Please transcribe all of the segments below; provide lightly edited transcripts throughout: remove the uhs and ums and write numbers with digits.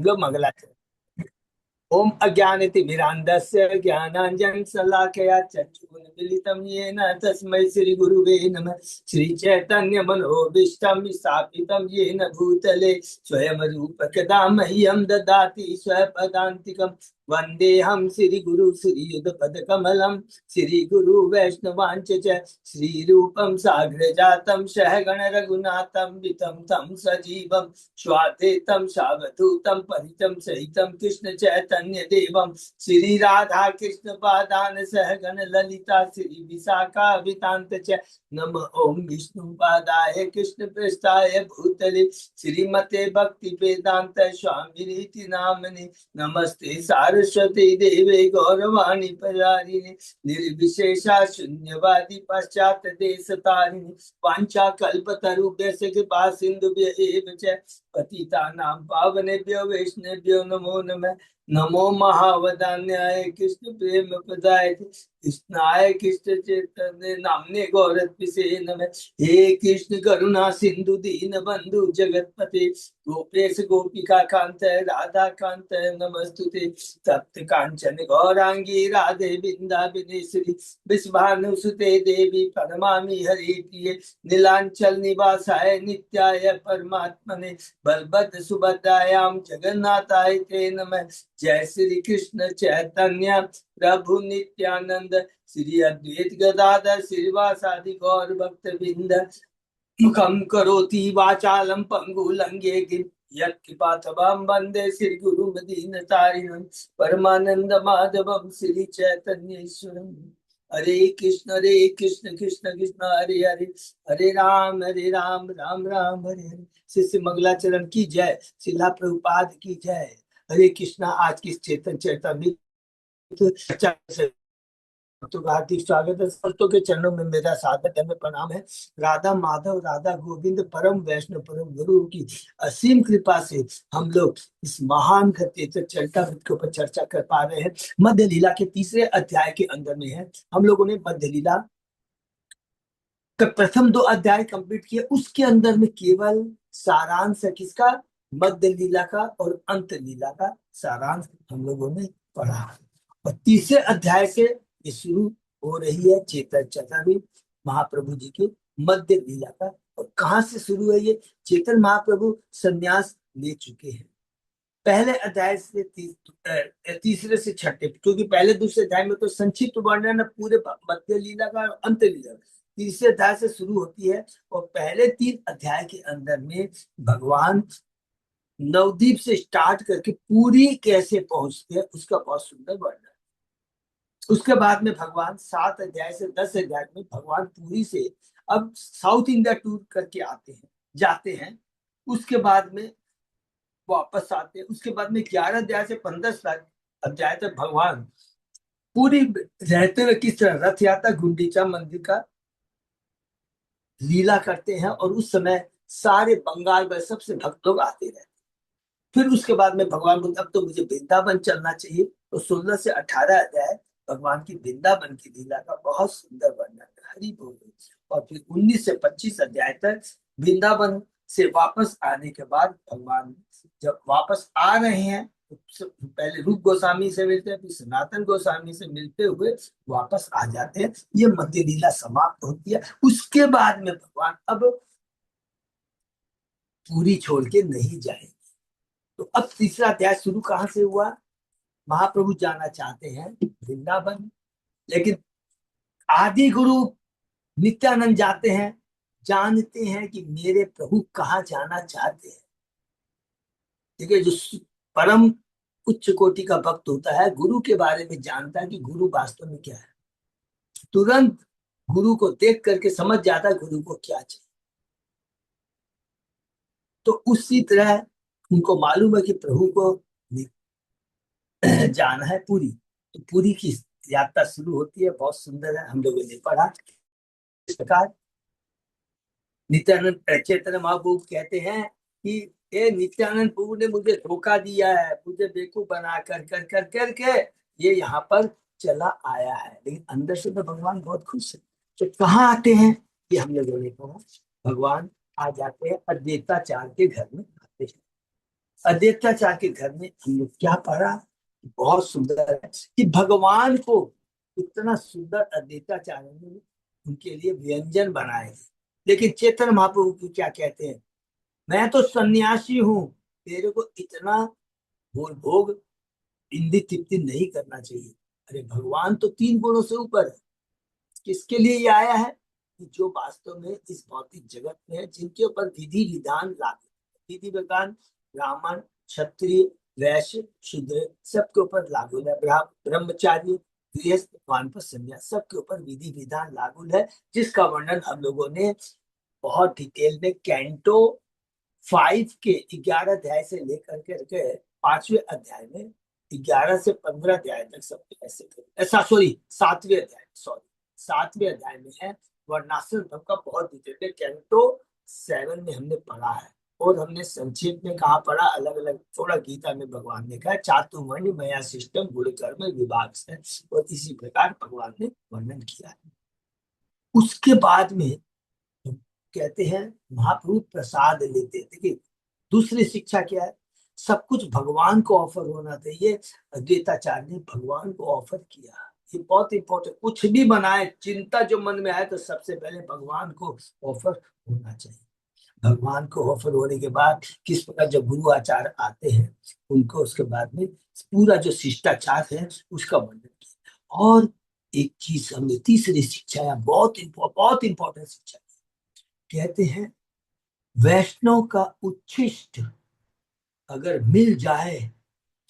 हम लोग मंगलाचरण। ओम अज्ञानतिमिरान्धस्य ज्ञानाञ्जनशलाकया चक्षुरुन्मीलितं येन तस्मै श्रीगुरुवे नमः। श्रीचैतन्यमनोभीष्टं स्थापितं येन भूतले स्वयं रूपकदा मह्यं ददाति स्वपदान्तिकं। वन्देऽहं श्रीगुरु श्रीयुतपदकमलं श्रीगुरु वैष्णवांच च श्रीरूपं साग्रजातं सहगण रघुनाथं वितं तं सजीवं स्वाद्वैतं सावधूतं परितं सहितं कृष्ण चैतन्य देवं श्री राधा कृष्ण पादान सहगण ललिता श्री विशाखा वितांत च। नम ओम विष्णु पादाय कृष्ण पृष्ठाय भूतले श्रीमते भक्ति वेदांत स्वामी नामने। नमस्ते सारस्वती देवे गौरवाणी प्रचारिणे निर्विशेषा शून्यवादी पश्चात देश तारिणे। वांछा कल्पतरुभ्यश्च कृपा सिन्धुभ्य च पतितानां पावनेभ्यो वैष्णवेभ्यो नमो नमः। नमो महावदान्याय कृष्ण प्रेम प्रदाय कृष्णाय कृष्ण चैतन्य नामने गौरत्पिसे नमः। हे कृष्ण करुणा सिंधु दीन बंधु जगतपते गोपेश गोपिका कांत राधा कांत नमस्तुते। तप्त कांचन गौरांगी राधे बिंदाबिनेश्वरी विश्वानुसुते देवी प्रणमामि हरि प्रिये। नीलांचल निवासाय नित्याय परमात्मने बलभद्र सुभद्रायां जगन्नाथाय ते नमः। जय श्री कृष्ण चैतन्य प्रभु नित्यानंद श्री अद्वैत गदाधर श्रीवासादि गौर भक्त बिंद। मुखम करोति वाचालम पंगु लंघे यत्कृपातमं वन्दे श्री गुरु दीनतारिणं परमानंद माधवम श्री चैतन्येश्वरम। हरे कृष्ण कृष्ण कृष्ण हरे हरे हरे राम राम राम हरे हरे। श्री मंगलाचरण की जय। शिला प्रभुपाद की जय। हरे कृष्णा। आज की चेतन चरितामृत चर्चा से तो हार्दिक स्वागत है। संतों के चरणों में मेरा सादर में प्रणाम है। राधा माधव राधा गोविंद परम वैष्णव परम गुरु की असीम कृपा से हम लोग इस महान चरितामृत के ऊपर चर्चा कर पा रहे हैं। मध्य लीला के तीसरे अध्याय के अंदर में है। हम लोगों ने मध्य लीला का प्रथम 2 अध्याय कंप्लीट किए। उसके अंदर में केवल सारांश है किसका? मध्य लीला का और अंत लीला का सारांश हम लोगों ने पढ़ा। और तीसरे अध्याय से ये शुरू हो रही है चेतन चरितामृत महाप्रभु जी के मध्य लीला का। और कहाँ से शुरू है ये? चेतन महाप्रभु संन्यास ले चुके हैं। पहले अध्याय से तीसरे से छठे, क्योंकि पहले दूसरे अध्याय में तो संक्षिप्त वर्णन है पूरे मध्य लीला का और अंत लीला। तीसरे अध्याय से शुरू होती है और पहले 3 अध्याय के अंदर में भगवान नवद्वीप से स्टार्ट करके पूरी कैसे पहुंचते हैं उसका बहुत सुंदर वर्णन। उसके बाद में भगवान 7 अध्याय से 10 अध्याय में भगवान पूरी से अब साउथ इंडिया टूर करके जाते हैं। उसके बाद में वापस आते हैं। उसके बाद में 11 अध्याय से 15 अध्याय तक भगवान पूरी रहते हुए किस तरह रथ यात्रा गुंडीचा मंदिर का लीला करते हैं। और उस समय सारे बंगाल में सबसे भक्त लोग आते रहते। फिर उसके बाद में भगवान बोलते अब तो मुझे वृंदावन चलना चाहिए। तो 16 से 18 अध्याय भगवान की वृंदावन की लीला का बहुत सुंदर वर्णन है। हरि बोल। और फिर 19 से 25 अध्याय तक वृंदावन से वापस आने के बाद भगवान जब वापस आ रहे हैं तो पहले रूप गोस्वामी से मिलते हैं, फिर सनातन गोस्वामी से मिलते हुए वापस आ जाते हैं। ये मध्य लीला समाप्त होती है। उसके बाद में भगवान अब पूरी छोड़ के नहीं जाएंगे। तो अब तीसरा अध्याय शुरू कहां से हुआ? महाप्रभु जाना चाहते हैं वृंदावन, लेकिन आदि गुरु नित्यानंद जाते हैं, जानते हैं कि मेरे प्रभु कहाँ जाना चाहते हैं। देखिए, जो परम उच्च कोटि का भक्त होता है गुरु के बारे में जानता है कि गुरु वास्तव में क्या है। तुरंत गुरु को देख करके समझ जाता है गुरु को क्या चाहिए। तो उसी तरह उनको मालूम है कि प्रभु को जाना है पूरी। तो पूरी की यात्रा शुरू होती है। बहुत सुंदर है। हम लोगों ने पढ़ा इस प्रकार नित्यानंद चैतन्य महाप्रभु कहते हैं कि ये नित्यानंद प्रभु ने मुझे धोखा दिया है, मुझे बेवकूफ बना कर कर कर करके ये यहाँ पर चला आया है। लेकिन अंदर से तो भगवान बहुत खुश है। तो कहाँ आते हैं ये हम लोगों ने कहा। भगवान आ जाते हैं अद्वैताचार्य के घर में आते हैं। अद्वैताचार्य के घर में हम लोग क्या पढ़ा, बहुत सुंदर है कि भगवान को इतना सुंदर अद्वैताचार्य ने उनके लिए व्यंजन बनाए। लेकिन चैतन्य महाप्रभु की क्या कहते हैं, मैं तो सन्यासी हूँ, तेरे को इतना भोग भोग इंद्रिय तृप्ति नहीं करना चाहिए। अरे भगवान तो तीन गुणों से ऊपर है। किसके लिए ये आया है कि जो वास्तव में इस भौतिक जगत में है, जिनके ऊपर विधि विधान लागू, विधि विधान ब्राह्मण क्षत्रिय वैश्य शूद्र सबके ऊपर लागू है। ब्रह्मचारी गृहस्थ वानप्रस्थ संन्यास सबके ऊपर विधि विधान लागू है, जिसका वर्णन हम लोगों ने बहुत डिटेल में कैंटो 5 के 11 अध्याय से लेकर के 5वें अध्याय में 11 से 15 अध्याय तक सब ऐसे ऐसा, सॉरी 7वें अध्याय, सॉरी 7वें अध्याय में है वर्णाश्रम धर्म का बहुत डिटेल में। कैंटो 7 में हमने पढ़ा है, और हमने संक्षेप में कहा पढ़ा, अलग अलग थोड़ा गीता में भगवान ने कहा चातुर्वर्ण्य मया सिस्टम गुण कर्म विभाग से, और इसी प्रकार भगवान ने वर्णन किया है। उसके बाद में कहते हैं महाप्रभु प्रसाद लेते हैं। देखिए दूसरी शिक्षा क्या है, सब कुछ भगवान को ऑफर होना चाहिए। अद्वैताचार्य ने भगवान को ऑफर किया, ये बहुत इंपॉर्टेंट। कुछ भी बनाए, चिंता जो मन में आए तो सबसे पहले भगवान को ऑफर होना चाहिए। भगवान को ऑफर होने के बाद किस प्रकार जब गुरु आचार्य आते हैं उनको उसके बाद में पूरा जो शिष्टाचार है उसका वर्णन किया। और एक चीज हमने तीसरी शिक्षा है, बहुत इंपॉर्टेंट शिक्षा, कहते हैं वैष्णव का उच्छिष्ट अगर मिल जाए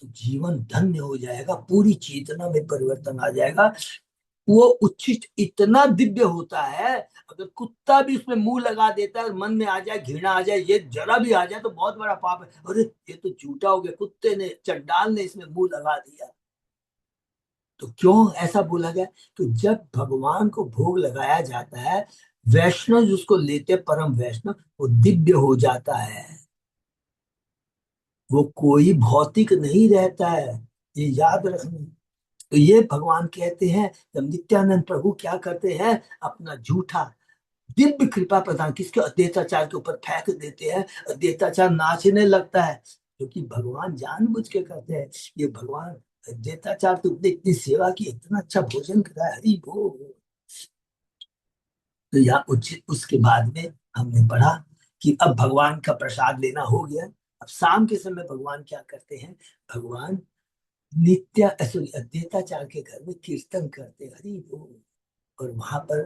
तो जीवन धन्य हो जाएगा, पूरी चेतना में परिवर्तन आ जाएगा। वो उच्छिष्ट इतना दिव्य होता है, अगर कुत्ता भी उसमें मुंह लगा देता है और मन में आ जाए घृणा आ जाए, ये जरा भी आ जाए तो बहुत बड़ा पाप है। अरे ये तो झूठा हो गया, कुत्ते ने चंडाल ने इसमें मुंह लगा दिया। तो क्यों ऐसा बोला गया, तो जब भगवान को भोग लगाया जाता है, वैष्णव जिसको लेते परम वैष्णव, वो दिव्य हो जाता है, वो कोई भौतिक नहीं रहता है, ये याद रखना। तो ये भगवान कहते हैं, जब नित्यानंद प्रभु क्या करते हैं, अपना झूठा दिव्य कृपा प्रदान किसके, अद्वैताचार्य के ऊपर फेंक देते हैं। अद्वैताचार्य नाचने लगता है, क्योंकि भगवान जानबूझ के करते हैं। ये भगवान अद्वैताचार्य तुमने इतनी सेवा की, इतना अच्छा भोजन कराया, हरि भोग। तो यहाँ उसके बाद में हमने पढ़ा कि अब भगवान का प्रसाद लेना हो गया। अब शाम के समय भगवान क्या करते हैं, भगवान नित्य सॉरी अद्वैताचार्य के घर में कीर्तन करते, हरि बोल। और वहां पर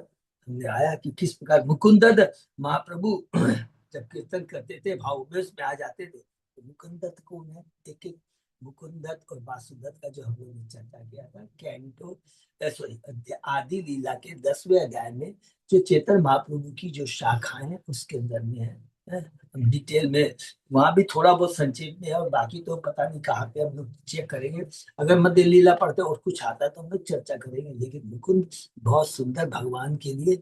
हमने आया कि किस प्रकार मुकुंदत महाप्रभु जब कीर्तन करते थे भाववेश में आ जाते थे। तो मुकुंदत कौन है, एक एक मुकुंदत और वासुदत्त का जो हम लोगों ने चर्चा किया था कैंटो सॉरी आदि लीला के 10वें अध्याय में, जो चेतन महाप्रभु की जो शाखाएं हैं उसके अंदर में है। हम डिटेल में वहां भी थोड़ा बहुत संक्षेप में है, और बाकी तो पता नहीं कहाँ पे हम लोग चेक करेंगे। अगर मध्य लीला पढ़ते और कुछ आता है तो हम लोग चर्चा करेंगे। लेकिन मुकुंद बहुत सुंदर भगवान के लिए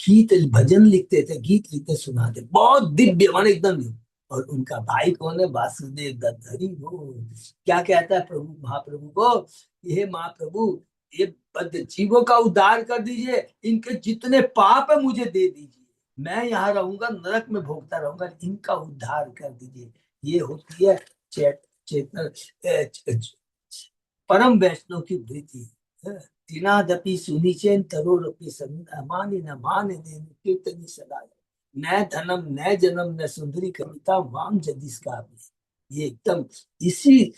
गीत भजन लिखते थे, गीत लिखते सुनाते, बहुत दिव्य मान एकदम दिव्य। और उनका भाई कौन है, वासुदेव दत्त, हरि वो क्या कहता है प्रभु महाप्रभु को, ये महाप्रभु ये बद्ध जीवों का उद्धार कर दीजिए, इनके जितने पाप है मुझे दे दीजिए, मैं यहाँ रहूंगा नरक में भोगता रहूंगा, इनका उद्धार कर दीजिए। ये होती है चेतन परम वैष्णव की वृत्ति। तिनादपि सुनिचेन तरोरपि माने न माने ने कीर्तनी सदा, न धनम न जन्म न सुंदरी कविता वाम जदिस का। ये एकदम इसी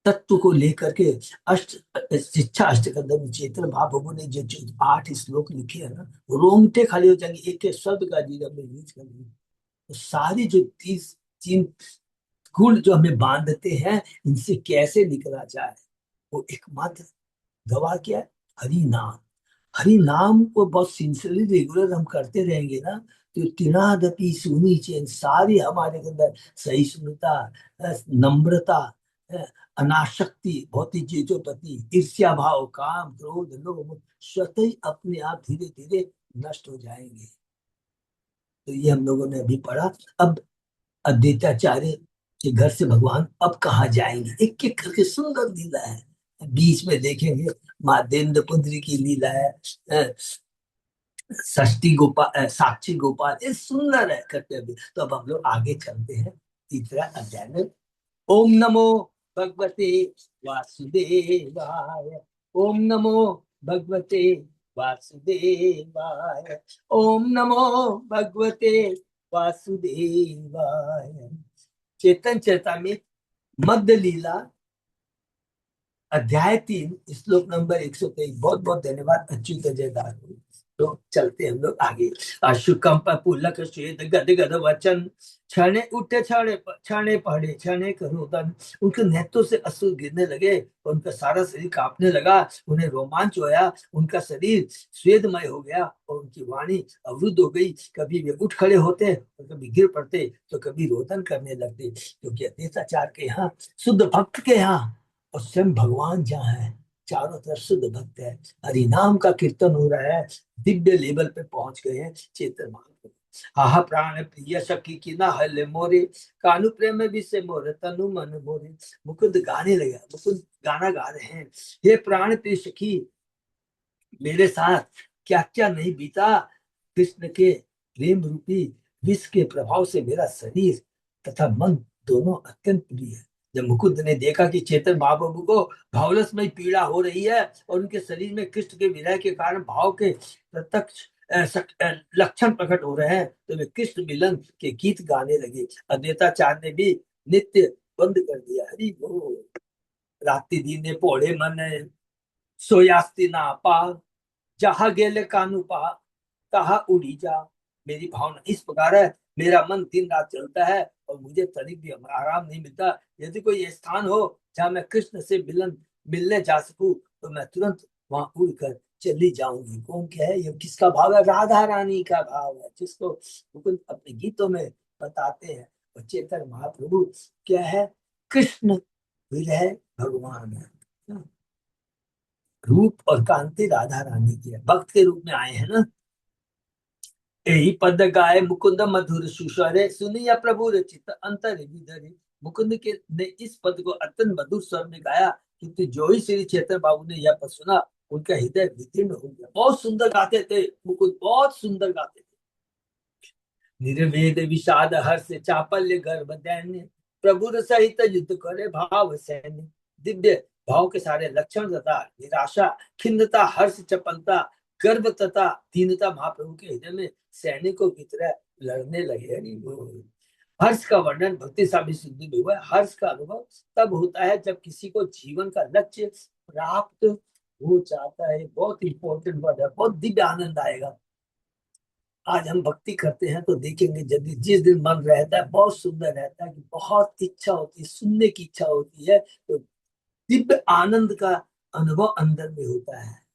तत्व को लेकर के अष्ट शिक्षा अष्टकंदर में चेतन महाप्रभु ने जो 8 श्लोक लिखे हैं ना, रोंगटे खड़े हो जाएंगे एक एक शब्द का जीवन में यूज करेंगे। तो सारी जो 3 गुण जो हमें बांधते हैं, इनसे कैसे निकला जाए, वो एकमात्र गवाह क्या है, हरि नाम। हरि नाम को बहुत सिंसियरली रेगुलर हम करते रहेंगे ना, तो तिनादपि सुनी चेन सारी हमारे अंदर सहिष्णुता, नम्रता, अनाशक्ति भौतिक चीजों प्रति ईर्ष्या भाव काम क्रोध लोभ स्वतः ही अपने आप धीरे धीरे नष्ट हो जाएंगे। तो ये हम लोगों ने अभी पढ़ा। अब अद्वैताचार्य के घर से भगवान अब कहाँ जाएंगे, एक एक करके सुंदर लीला है। बीच में देखेंगे माँ देवेंद्र पुत्री की लीला है, षष्ठी गोपाल साक्षी गोपाल, ये सुंदर है करते हुए। तो अब हम लोग आगे चलते हैं तीसरा अध्याय में। ओम नमो भगवते वासुदेवाय। ओम नमो भगवते वासुदेवाय। ओम नमो भगवते वासुदेवाय। चेतन चेतामृत मध्य लीला अध्याय 3 श्लोक नंबर 123। बहुत बहुत धन्यवाद अच्युत जयदास। तो चलते हम लोग आगे। अशुकंप पुलक श्वेत गद गद वचन, क्षणे उठे क्षणे पढ़े क्षणे करोदन। उनके नेत्रों से अश्रु गिरने लगे और उनका सारा शरीर कांपने लगा। उन्हें रोमांच होया, उनका शरीर स्वेदमय हो गया और उनकी वाणी अवरुद्ध हो गई। कभी वे उठ खड़े होते और कभी गिर पड़ते, तो कभी रोदन करने लगते, क्योंकि अत्याचार के यहाँ, शुद्ध भक्त के यहाँ और स्वयं भगवान जहाँ है, चारों तरफ शुद्ध भक्त है, हरि नाम का कीर्तन हो रहा है। दिव्य लेवल पे पहुंच गए हैं चेतन महाप्रभु। आहा प्राण प्रिय सखी की ना हल्ले मोरे, कानु प्रेम भी से मोरे तनु मन मोरे। मुकुंद गाने लगा, मुकुंद गाना गा रहे हैं। हे प्राण प्रिय सखी, मेरे साथ क्या क्या नहीं बीता। कृष्ण के प्रेम रूपी विष के प्रभाव से मेरा शरीर तथा मन दोनों अत्यंत प्रिय है। जब मुकुंद ने देखा कि चेतन महाप्रभु को भावलस में पीड़ा हो रही है और उनके शरीर में कृष्ण के विरह के कारण भाव के प्रत्यक्ष लक्षण प्रकट हो रहे हैं, तो वे कृष्ण मिलन के गीत गाने लगे। अद्वैताचार्य ने भी नित्य बंद कर दिया। हरि बोल। रात्रि दिन ने पोड़े मन सोयास्ती ना पा, जहां गेले कानू पा कहा उड़ी जा। मेरी भावना इस प्रकार है, मेरा मन दिन रात चलता है और मुझे तनिक भी आराम नहीं मिलता। यदि कोई स्थान हो जहाँ मैं कृष्ण से मिलने जा सकूं, तो मैं तुरंत वहां उड़कर चली जाऊंगी। कौन क्या है ये, किसका भाव है? राधा रानी का भाव है, जिसको मुकुंद अपने गीतों में बताते हैं। और चेतन महाप्रभु क्या है? कृष्ण विरह भगवान है। रूप और कांति राधा रानी की है, भक्त के रूप में आए हैं ना। यही पद गाए मुकुंद मधुर सुस्वरे, सुनिया प्रभु रचित अंतर विधरे। मुकुंद के ने इस पद को अत्यंत मधुर स्वर में गाया, किंतु जो ही श्री चेतन बाबू ने यह पद सुना, उनका हृदय विदीर्ण हो गया। बहुत सुंदर गाते थे मुकुंद, बहुत सुंदर गाते थे। निर्वेद विषाद हर्ष चापल्य गर्भ दैन्य, प्रभु सहित युद्ध करे भाव सैन्य। दिव्य भाव के सारे लक्षण तथा निराशा, खिन्नता, हर्ष, चपलता, गर्व तथा दीनता महाप्रभु के हृदय में सैनिकों की तरह लड़ने लगे। हर्ष का वर्णन भक्ति सामी सिद्धि में हुआ है। हर्ष का अनुभव तब होता है जब किसी को जीवन का लक्ष्य प्राप्त हो जाता है। बहुत इंपॉर्टेंट वर्ड है, बहुत दिव्य आनंद आएगा। आज हम भक्ति करते हैं तो देखेंगे, जब जिस दिन मन रहता है बहुत सुंदर रहता है, कि बहुत इच्छा होती है, सुनने की इच्छा होती है, तो दिव्य आनंद का अनुभव अंदर में होता है।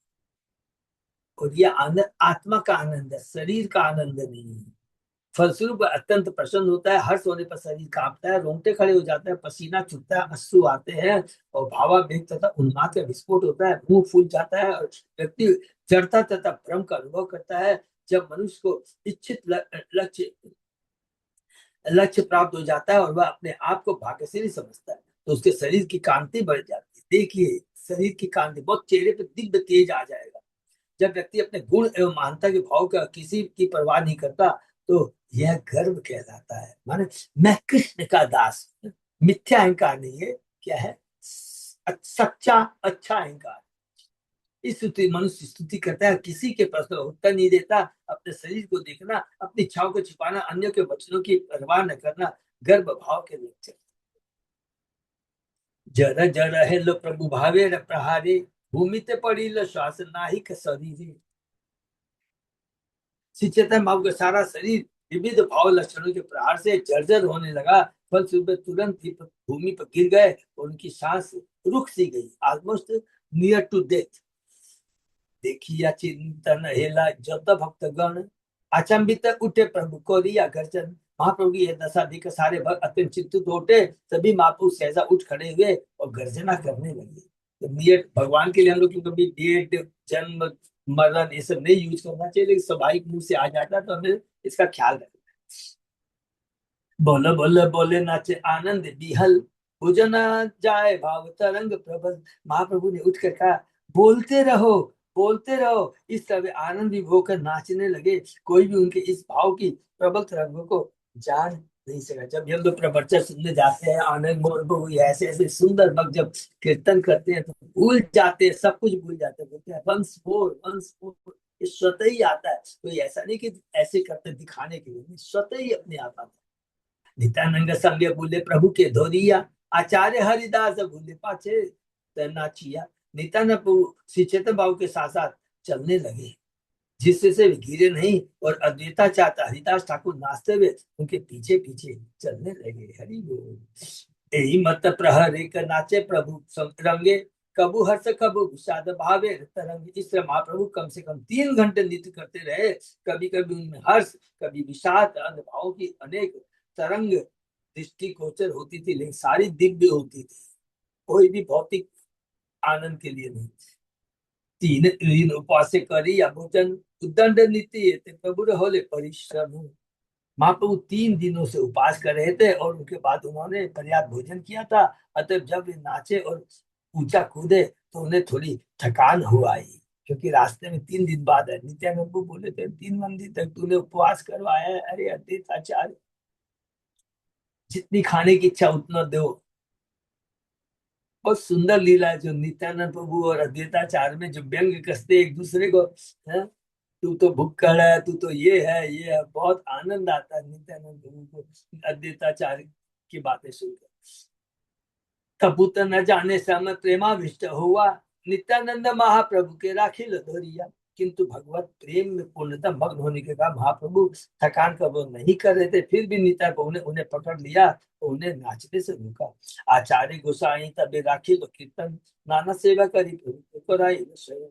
और यह आनंद आत्मा का आनंद है, शरीर का आनंद नहीं है। फलस्वरूप अत्यंत प्रसन्न होता है। हर्ष होने पर शरीर कांपता है, रोंगटे खड़े हो जाते हैं, पसीना छूटता है, अश्रु आते हैं और भावावेग तथा उन्माद का विस्फोट होता है। मुंह फूल जाता है और व्यक्ति जड़ता तथा भ्रम का अनुभव करता है। जब मनुष्य को इच्छित लक्ष्य प्राप्त हो जाता है और वह अपने आप को भाग्यशाली समझता है, तो उसके शरीर की कांति बढ़ जाती है। देखिए, शरीर की कांति बहुत, चेहरे पे दिव्य तेज आ जाएगा। जब व्यक्ति अपने गुण एवं महानता के भाव का किसी की परवाह नहीं करता, तो यह गर्व कहलाता है। माने मैं कृष्ण का दास हूं। मिथ्या अहंकार नहीं है, क्या है? सच्चा अच्छा अहंकार। इस स्तुति, मनुष्य स्तुति करता है, किसी के प्रश्न का उत्तर नहीं देता, अपने शरीर को देखना, अपनी इच्छाओं को छिपाना, अन्य के वचनों की परवाह न करना, गर्व भाव के लक्षण। जर जर है लो प्रभु भावे न प्रहारे, भूमि ते पड़ी लो श्वास नाहिक शरीरे। श्री चैतन्य महाप्रभु का सारा शरीर विविध भाव लक्षणों के प्रहार से जर्जर होने लगा। फलस्वरूप तुरंत ही भूमि पर गिर गए और उनकी सांस रुक सी गई, ऑलमोस्ट नियर टू डेथ। देखिया चिंतन हेला जत भक्त गण, अचंबित उठे प्रभु को रिया गर्जन। महाप्रभु की यह दशा देखकर सारे भक्त अत्यंत चिंतित उठे। तभी महाप्रभु सहजा उठ खड़े हुए और गर्जना करने लगे। तो नियत भगवान के लिए हम लोग कभी डेट, जन्म, मरण ये सब नहीं यूज करना चाहिए, लेकिन स्वाभाविक मुंह से आ जाता है तो हमें इसका ख्याल रखना। बोले बोले बोले नाचे आनंद बिहल, भुजना जाए भाव तरंग प्रबल। महाप्रभु ने उठकर कहा, बोलते रहो, बोलते रहो। इस तरह आनंद विभोर कर नाचने लगे। कोई भी उनके इस भाव की प्रबल तरंगों को जान नहीं सका। जब हम लोग प्रवचन सुनने जाते हैं, आनंद मोहन को ऐसे ऐसे सुंदर भक्त जब कीर्तन करते हैं तो भूल जाते हैं, सब कुछ भूल जाते हैं, बोलते हैं वंस मोर, ये स्वतः ही आता है। कोई ऐसा नहीं कि ऐसे करते दिखाने के लिए, स्वतः ही अपने आप आता है। नित्यानंद संग बोले प्रभु के धोरिया, आचार्य हरिदास भूले पाछे नाचिया। नित्यानंद प्रभु श्री चेतन बाबू के साथ साथ चलने लगे, जिससे से गिरे नहीं, और अद्वैता चाहता हरिदास ठाकुर नाचते हुए उनके पीछे पीछे चलने लगे। हरि बोल। यही मत प्रहर एक नाचे प्रभु रंगे, कबू हर्ष कबू विषाद भावे तरंगे। इस तरह महाप्रभु कम से कम 3 घंटे नृत्य करते रहे। कभी कभी उनमें हर्ष, कभी विषाद, भावों की अनेक तरंग दृष्टि गोचर होती थी, लेकिन सारी दिव्य होती थी, कोई भी भौतिक आनंद के लिए नहीं। 3 दिन उपवास करी या भोजन उदंड नीति प्रभु होले परिश्रम। महाप्रभु 3 दिनों से उपवास कर रहे थे और उनके बाद उन्होंने पर्याप्त भोजन किया था। अतः जब वे नाचे और ऊंचा कूदे तो उन्हें थोड़ी थकान हुआ ही, क्योंकि रास्ते में 3 दिन बाद है। नित्यानंद प्रभु बोले थे 3 दिन तक तूने उपवास करवाया है, अरे अद्वैत आचार्य, जितनी खाने की इच्छा उतना दो। बहुत सुंदर लीला है जो नित्यानंद प्रभु और अद्वैताचार्य में जो व्यंग कसते एक दूसरे को, है तू तो भुक्कड़ है, तू तो ये है। बहुत आनंद आता है नित्यानंद प्रभु को अद्वैताचार्य की बातें सुनकर। कबूतर न जाने समय प्रेमाविष्ट हुआ, नित्यानंद महाप्रभु के राखिल धोरिया। किंतु भगवत प्रेम में पूर्णतः मग्न होने के बाद महाप्रभु थकान का वो नहीं कर रहे थे, फिर भी नित्यानंद प्रभु ने उन्हें पकड़ लिया तो उन्हें नाचने से रोका। आचार्य गोसाई तबे राखिल कीर्तन, नाना सेवा करी प्रभु कराई शयन।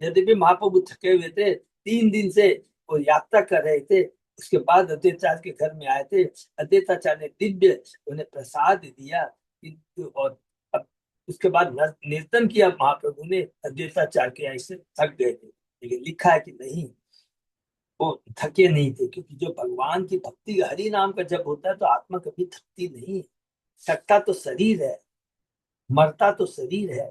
यद्यपि महाप्रभु थके हुए थे, 3 दिन से वो यात्रा कर रहे थे, उसके बाद अद्वैताचार्य के घर में आए थे। अद्वैताचार्य ने दिव्य उन्हें प्रसाद दिया, किंतु और अब उसके बाद कीर्तन किया महाप्रभु ने। अद्वैताचार्य के ऐसे थक गए थे, लेकिन लिखा है कि नहीं, वो थके नहीं थे, क्योंकि जो भगवान की भक्ति हरि नाम का जब होता है तो आत्मा कभी थकती नहीं। थकता तो शरीर है, मरता तो शरीर है।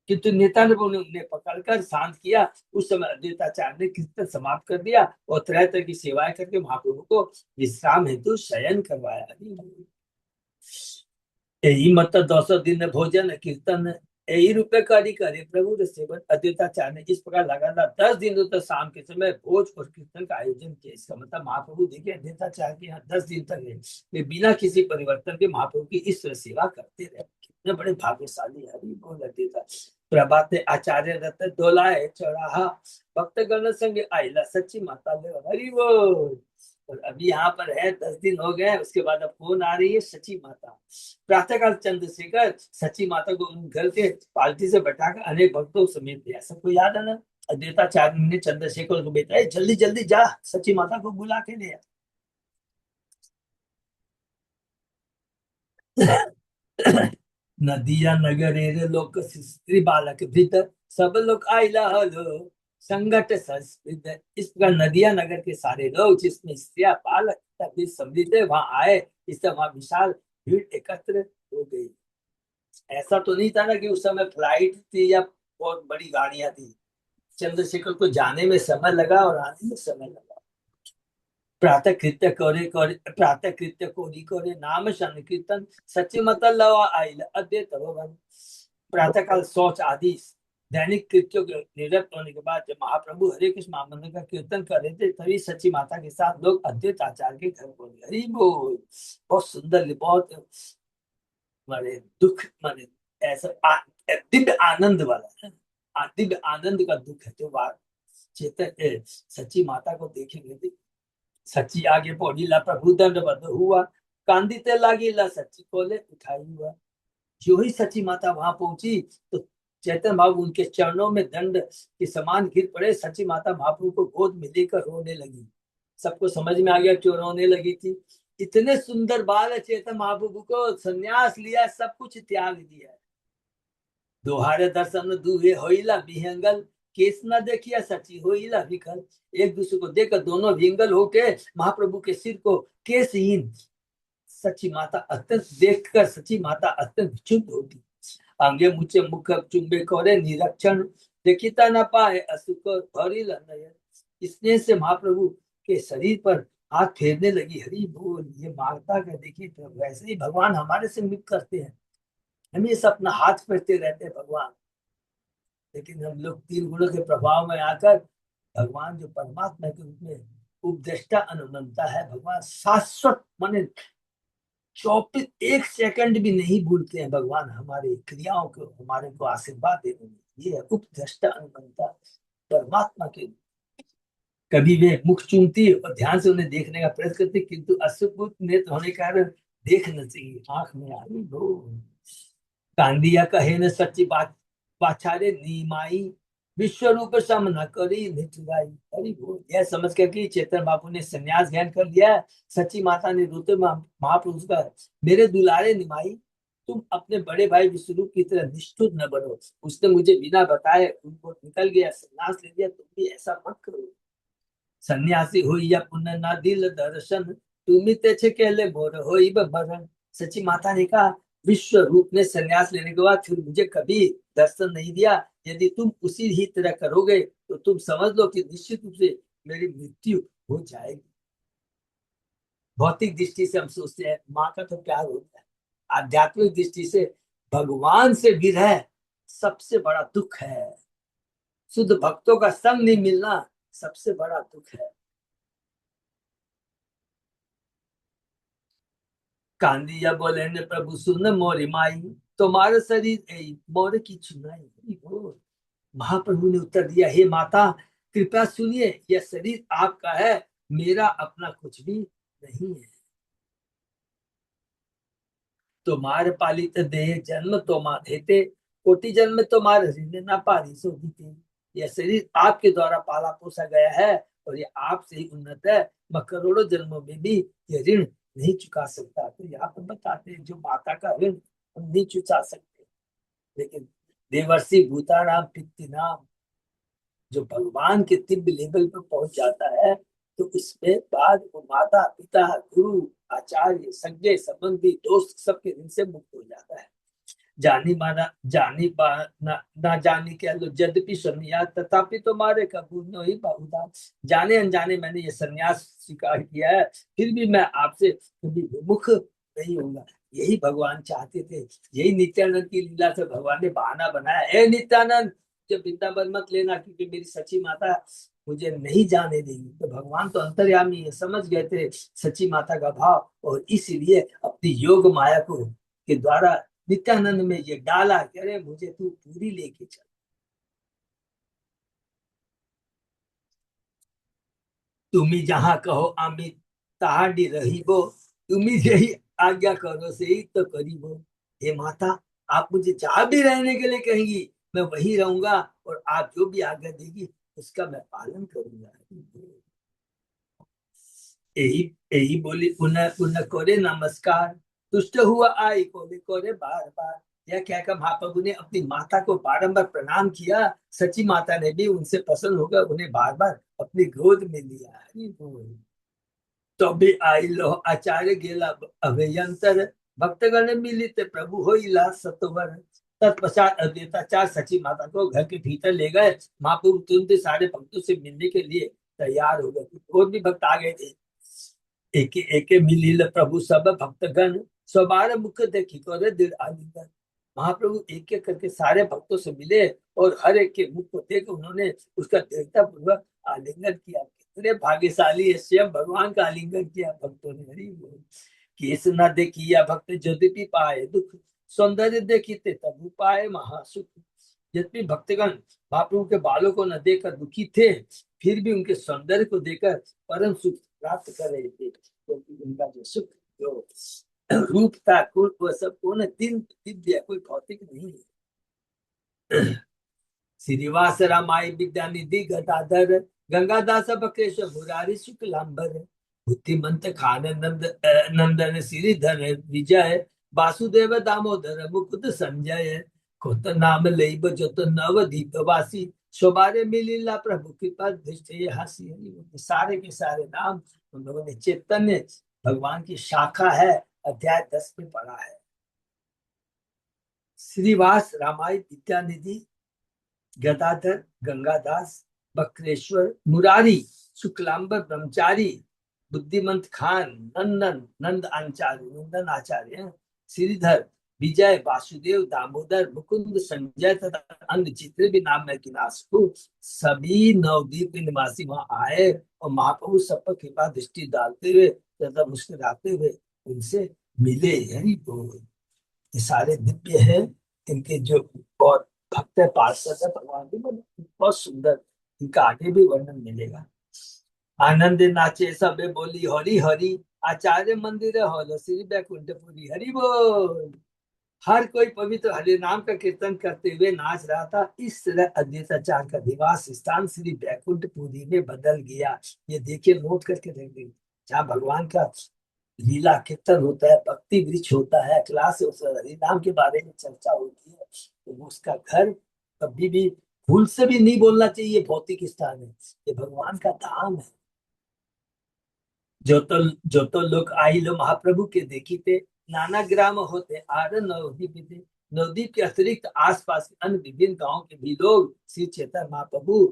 किंतु नित्यानंद प्रभु ने उन्हें पकड़कर शांत किया। उस समय अद्वैताचार्य ने कीर्तन समाप्त कर दिया और तरह तरह की सेवाएं करके महाप्रभु को विश्राम हेतु शयन करवाया। यही मत 200 दिन भोजन कीर्तन, यही रूपए करी करे प्रभु रे सेवन। अद्वैताचार्य ने इस प्रकार लगातार 10 दिनों तक शाम के समय भोज और कीर्तन का आयोजन किया। इसका मतलब महाप्रभु देखिए अद्वैताचार्य के यहाँ 10 दिन तक रहे, वे बिना किसी परिवर्तन के महाप्रभु की इस तरह सेवा करते रहे। कितने बड़े भाग्यशाली हरि बोल अद्वैता। प्रभात आचार्य रत डोलाए चौराहा, भक्त गण संग आइला सच्ची माता ले हरि बोल। और अभी यहाँ पर है, 10 दिन हो गए, उसके बाद अब फोन आ रही है सची माता। प्रातःकाल चंद्रशेखर सची माता को उन घर के पालती से बैठाकर अनेक भक्तों समेत दिया। सबको याद है ना, अद्वैताचार्य ने चंद्रशेखर को बेटा जल्दी जल्दी जा सची माता को बुला के ले आ। नदिया नगरे लोक स्त्री बालक भीतर, सब लोग आइला हलो संगत संस्कृत। इस प्रकार नदिया नगर के सारे लोग, जिसमें स्त्रियां बालक तभी सम्मिलित है, वहां आए। इससे वहां विशाल भीड़ एकत्र हो गई। ऐसा तो नहीं था ना कि उस समय फ्लाइट थी या बहुत बड़ी गाड़ियां थी। चंद्रशेखर को जाने में समय लगा और आने में समय लगा। प्रातः कृत्य कोरी करे नाम संकीर्तन, सच्ची मत लवा आइल अद्वैत भवन। प्रातः काल शौच आदि दैनिक कृत्यों के निवृत्त होने के बाद जब महाप्रभु हरे कृष्ण महामंत्र का कीर्तन कर रहे थे, तभी सच्ची माता के साथ लोग अद्वैत आचार्य के घर पहुंचे। हरि बोल। बहुत सुंदर, बहुत माने दुख, माने ऐसा दिव्य आनंद वाला है। दिव्य आनंद का दुख है जो बात चेतन सच्ची माता को देखेंगे। सच्ची आगे पौड़ी ला प्रभु दंडबद्ध हुआ, कांदिते लागी ला सच्ची कोले उठाई हुआ। जो ही सच्ची माता वहां पहुंची तो चैतन्य बाबू उनके चरणों में दंड के समान गिर पड़े। सच्ची माता महाप्रभु को गोद में लेकर रोने लगी। सबको समझ में आ गया क्यों रोने लगी थी। इतने सुंदर बाल है चेतन महाप्रभु को, संन्यास लिया, सब कुछ त्याग दिया। दोहारे दर्शन दुहे होइला विहंगल, केस न देखिया सची होइला विकल। एक दूसरे को देखकर दोनों विहंगल होके महाप्रभु के सिर को केसहीन सची माता अत्यंत देखकर सची माता अत्यंत विचुत होती। आगे मुझे मुख चुंबे करे निरीक्षण, देखिता न पाए असुख भरिल नयन। स्नेह से महाप्रभु के शरीर पर हाथ फेरने लगी, हरी बोल। ये माता का देखिए, तो वैसे ही भगवान हमारे से मिल करते हैं, हमेशा अपना हाथ फेरते रहते हैं भगवान। लेकिन हम लोग तीन गुणों के प्रभाव में आकर भगवान जो परमात्मा के रूप में उपदेष्टा अनुमंता है, भगवान शाश्वत माने 24 एक सेकंड भी नहीं भूलते हैं भगवान हमारे क्रियाओं को, हमारे को आशीर्वाद देने में। ये है उपदेष्टा अनुमंता परमात्मा के। कभी वे मुख चूमती और ध्यान से उन्हें देखने का प्रयास करती, किंतु अश्रुपूत नेत्र होने के कारण देख न चाहिए, आंख में आई हो। कांदिया कहे न सच्ची बात, वाचारे नीमाई, विश्व रूप सम न करी निचुराई। अरे वो यह समझ कर कि चेतन बाबू ने संन्यास ज्ञान कर लिया है, सच्ची माता ने रोते महापुरुष का, मेरे दुलारे निमाई, तुम अपने बड़े भाई विश्वरूप की तरह निष्ठुर न बनो। उसने मुझे बिना बताए उनको निकल गया, संन्यास ले लिया, तुम भी ऐसा मत करो। सन्यासी हुई या पुण्य ना दिल दर्शन, तुम्ही तेचे केले मोर होई मरण। सची माता ने कहा, विश्व रूप ने संन्यास लेने के बाद फिर मुझे कभी दर्शन नहीं दिया, यदि तुम उसी ही तरह करोगे तो तुम समझ लो कि निश्चित रूप से मेरी मृत्यु हो जाएगी। भौतिक दृष्टि से हम सोचते हैं माँ का तो प्यार होता है, आध्यात्मिक दृष्टि से भगवान से विरह सबसे बड़ा दुख है। शुद्ध भक्तों का संग नहीं मिलना सबसे बड़ा दुख है। कांदिया बोले ने प्रभु सुन मोरी माई, तुम्हारा शरीर मोर की चुनाई हो। महाप्रभु ने उत्तर दिया, हे माता कृपया सुनिए, यह शरीर आपका है, मेरा अपना कुछ भी नहीं है। तुम्हारे पालित देह जन्म तुम्हार हेते, कोटि जन्म तुम्हारे ऋण ना पारी सो बीते। यह शरीर आपके द्वारा पाला पोसा गया है और ये आपसे ही उन्नत है, मैं करोड़ों जन्मों में भी ये ऋण नहीं चुका सकता। तो यहाँ पर बताते हैं जो माता का ऋण हम नहीं चुका सकते, लेकिन देवर्षि भूतानाम पितृनाम जो भगवान के दिव्य लेवल पर पहुंच जाता है, तो उसके बाद वो माता पिता गुरु आचार्य सज्ञ संबंधी दोस्त सबके ऋण से मुक्त हो जाता है। जानी माना जानी ना जानी क्या लो यद्यपि सन्यास तथापि तुम्हारे कबूल नहीं बहुधा। जाने अनजाने मैंने ये सन्यास स्वीकार किया है, फिर भी मैं आपसे कभी विमुख नहीं होगा। यही भगवान चाहते थे, यही नित्यानंद की लीला से भगवान ने बहाना बनाया, ए नित्यानंद जब वृंदावन मत लेना क्योंकि मेरी सची माता मुझे नहीं जाने देगी। तो भगवान तो अंतर्यामी है, समझ गए थे सची माता का भाव, और इसीलिए अपनी योग माया को के द्वारा नित्यानंद में ये डाला कि अरे मुझे तू पूरी लेके चल। तुम्ही जहां कहो अमित ताहाडी रहीबो, तुम्ही यही आज्ञा करो से ही तो करीबो। हे माता आप मुझे जहां भी रहने के लिए कहेंगी मैं वही रहूंगा, और आप जो भी आज्ञा देगी उसका मैं पालन करूंगा। यही यही बोली, पुनः पुनः करे नमस्कार, तुष्ट हुआ आई कोले कोरे बार बार। यह कहकर महाप्रभु ने अपनी माता को बारंबार प्रणाम किया, सची माता ने भी उनसे प्रसन्न होकर उन्हें बार बार अपनी गोद में लिया। हरि बोल। तो भी आई लो आचार्य गेला अभयंतर, भक्तगण मिलित प्रभु होइला सतवर। तत्पश्चात अद्वैताचार्य सची माता को घर के भीतर ले गए। महाप्रभु तुरंत सारे भक्तों से मिलने के लिए तैयार हो गए, और भी भक्त आ गए थे। एके एके मिलिल प्रभु सब भक्तगण, सबार मुख देखी करे दृढ़ आलिंगन। महाप्रभु एक एक करके सारे भक्तों से मिले और हर एक के मुख को देख उन्होंने उसका दृढ़ता पूर्वक आलिंगन किया। कितने भाग्यशाली है, स्वयं भगवान का आलिंगन किया भक्तों ने। हरि बोल। केस न देखिया भक्त यद्यपि पाए दुख, सौंदर्य देखते तब पाए महासुख। यद्यपि भक्तगण महाप्रभु के बालों को न देखकर दुखी थे, फिर भी उनके सौंदर्य को देखकर परम सुख प्राप्त कर रहे थे, क्योंकि उनका जो सुख जो रूप था वह सब पूर्ण दिव्य, कोई भौतिक नहीं है। श्रीनिवास रामाई विद्यानिधि गदाधर, गंगादास बकेश मुरारी शुक्लांबर। बुद्धिमंत खान नंदन श्रीधर विजय, वासुदेव दामोदर मुकुद संजय। कोत नाम लई जत नवदीप वासी, सोबारे मिलीला प्रभु कृपा दृष्टि हासी। सारे के सारे नाम उन्होंने चैतन्य भगवान की शाखा है, अध्याय 10 में पढ़ा है। श्रीवास रामाई विद्यानिधि गदाधर गंगादास बक्रेश्वर मुरारी शुक्लांबर ब्रह्मचारी बुद्धिमंत खान, नंदन नंद आचार्य, नंदन आचार्य, श्रीधर, विजय, वासुदेव, दामोदर, मुकुंद, संजय तथा अन्य जितने भी नाम है किनासु, सभी नवद्वीप के निवासी वहां आए और महाप्रभु सब पर कृपा दृष्टि डालते हुए तथा मुस्कुराते हुए उनसे मिले। हरि बोल। ये सारे दिव्य है, इनके जो बहुत भक्त है, पार्षद है भगवान के, बहुत सुंदर, इनका आगे भी वर्णन मिलेगा। आनंद नाचे सबे बोली हरि हरि, आचार्य मंदिर हॉल श्री बैकुंठपुरी। हरि बोल। हर कोई पवित्र हरि नाम का कीर्तन करते हुए नाच रहा था। इस तरह अद्वैताचार्य का निवास स्थान श्री बैकुंठपुरी में बदल गया। ये देखिए, नोट करके रख दीजिए, जहाँ भगवान का लीला कीर्तन होता है, भक्ति वृक्ष होता है, क्लास हरि नाम के बारे में चर्चा होती है, तो उसका घर कभी भी भूल से भी नहीं बोलना चाहिए ये भौतिक स्थान है, ये भगवान का धाम है। जो तो लोग आई लो महाप्रभु के देखी थे, नाना ग्राम होते आर नवदीप थे। नवदीप के अतिरिक्त आसपास के अन्य विभिन्न गांवों के भी लोग श्री चैतन्य महाप्रभु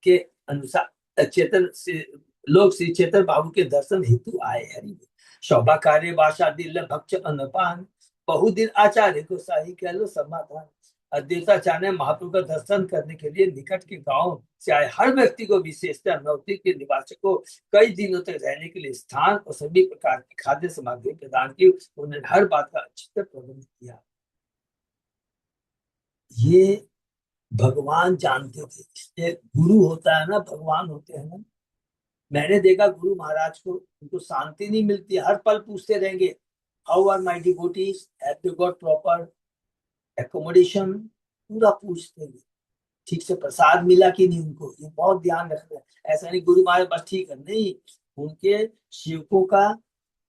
के अनुसार चेतन से लोग श्री चेतन बाबू के दर्शन हेतु आए। हरि शोभा कार्य भाषा दिल भक्ष अनपान, बहुदिन आचार्य को शाही कह लो समाधान। अद्वैताचार्य ने महाप्रभु का दर्शन करने के लिए निकट के गांव से आए हर व्यक्ति को, विशेषतः नवद्वीप के निवासियों को, कई दिनों तक रहने के लिए स्थान और सभी प्रकार की खाद्य सामग्री प्रदान की। उन्होंने हर बात का अच्छी तरह प्रबंध किया। ये भगवान जानते थे, इसलिए गुरु होता है ना, भगवान होते हैं ना। मैंने देखा गुरु महाराज को, उनको शांति नहीं मिलती, हर पल पूछते रहेंगे, how are my devotees, have they got proper accommodation, पूरा पूछते हैं, ठीक से प्रसाद मिला कि नहीं उनको, ये बहुत ध्यान रखना है। ऐसा नहीं गुरु महाराज बस ठीक है, नहीं, उनके सेवकों का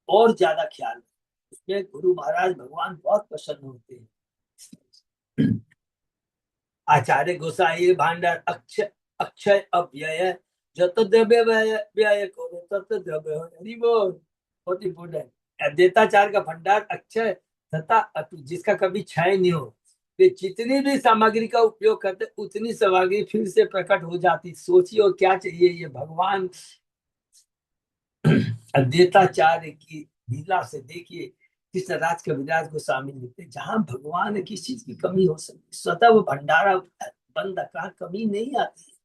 और ज्यादा ख्याल है। उसमें गुरु महाराज भगवान बहुत प्रसन्न होते हैं। आचार्य गोसाई भांडार अक्षय अक्षय अव्यय, जत द्रव्य व्यय व्यय करो तत द्रव्य हो। हरि बोल। बहुत इंपोर्टेंट। अद्वैताचार का भंडार अक्षय तथा अतुट, जिसका कभी क्षय नहीं हो। वे जितनी भी सामग्री का उपयोग करते उतनी सामग्री फिर से प्रकट हो जाती। सोचिए और क्या चाहिए, ये भगवान अद्वैताचार्य की लीला से देखिए, कृष्ण राज के विराज को शामिल लिखते, जहां भगवान है किस चीज की कमी हो सकती, स्वतः वो भंडारा बंद, कहा कमी नहीं आती है।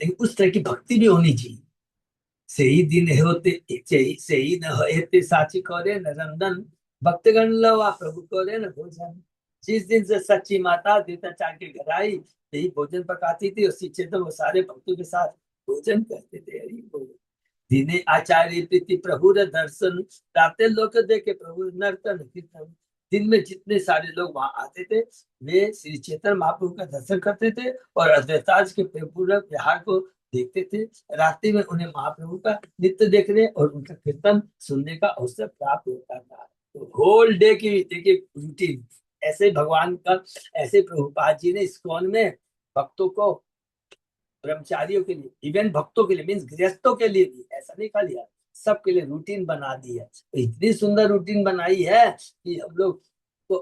लेकिन उस तरह की भक्ति भी होनी चाहिए। सही दिन होते सही न होते साची करे न रंदन, भक्तगण लवा प्रभु करे न भोजन। जिस दिन से सच्ची माता देवताचार्य के घर आई, यही भोजन पकाती थी और शिक्षे तो वो सारे भक्तों के साथ भोजन करते थे। हरि बोल। दिने आचार्य प्रीति प्रभु दर्शन, राते लोक देखे प्रभु नर्तन कीर्तन। दिन में जितने सारे लोग वहां आते थे, वे श्री चैतन्य महाप्रभु का दर्शन करते थे और अद्वैताज के पूर्ण विहार को देखते थे। रात्रि में उन्हें महाप्रभु का नित्य देखने और उनका कीर्तन सुनने का अवसर प्राप्त होता था। तो होल डे की देखिए रूटीन, ऐसे भगवान का, ऐसे प्रभुपाद जी ने इस्कॉन में भक्तों को, ब्रह्मचारियों के लिए, इवन भक्तों के लिए, मीन्स गृहस्थों के लिए भी, ऐसा नहीं खा लिया, सबके लिए रूटीन बना दी है। तो इतनी सुंदर रूटीन बनाई है कि हम लोग को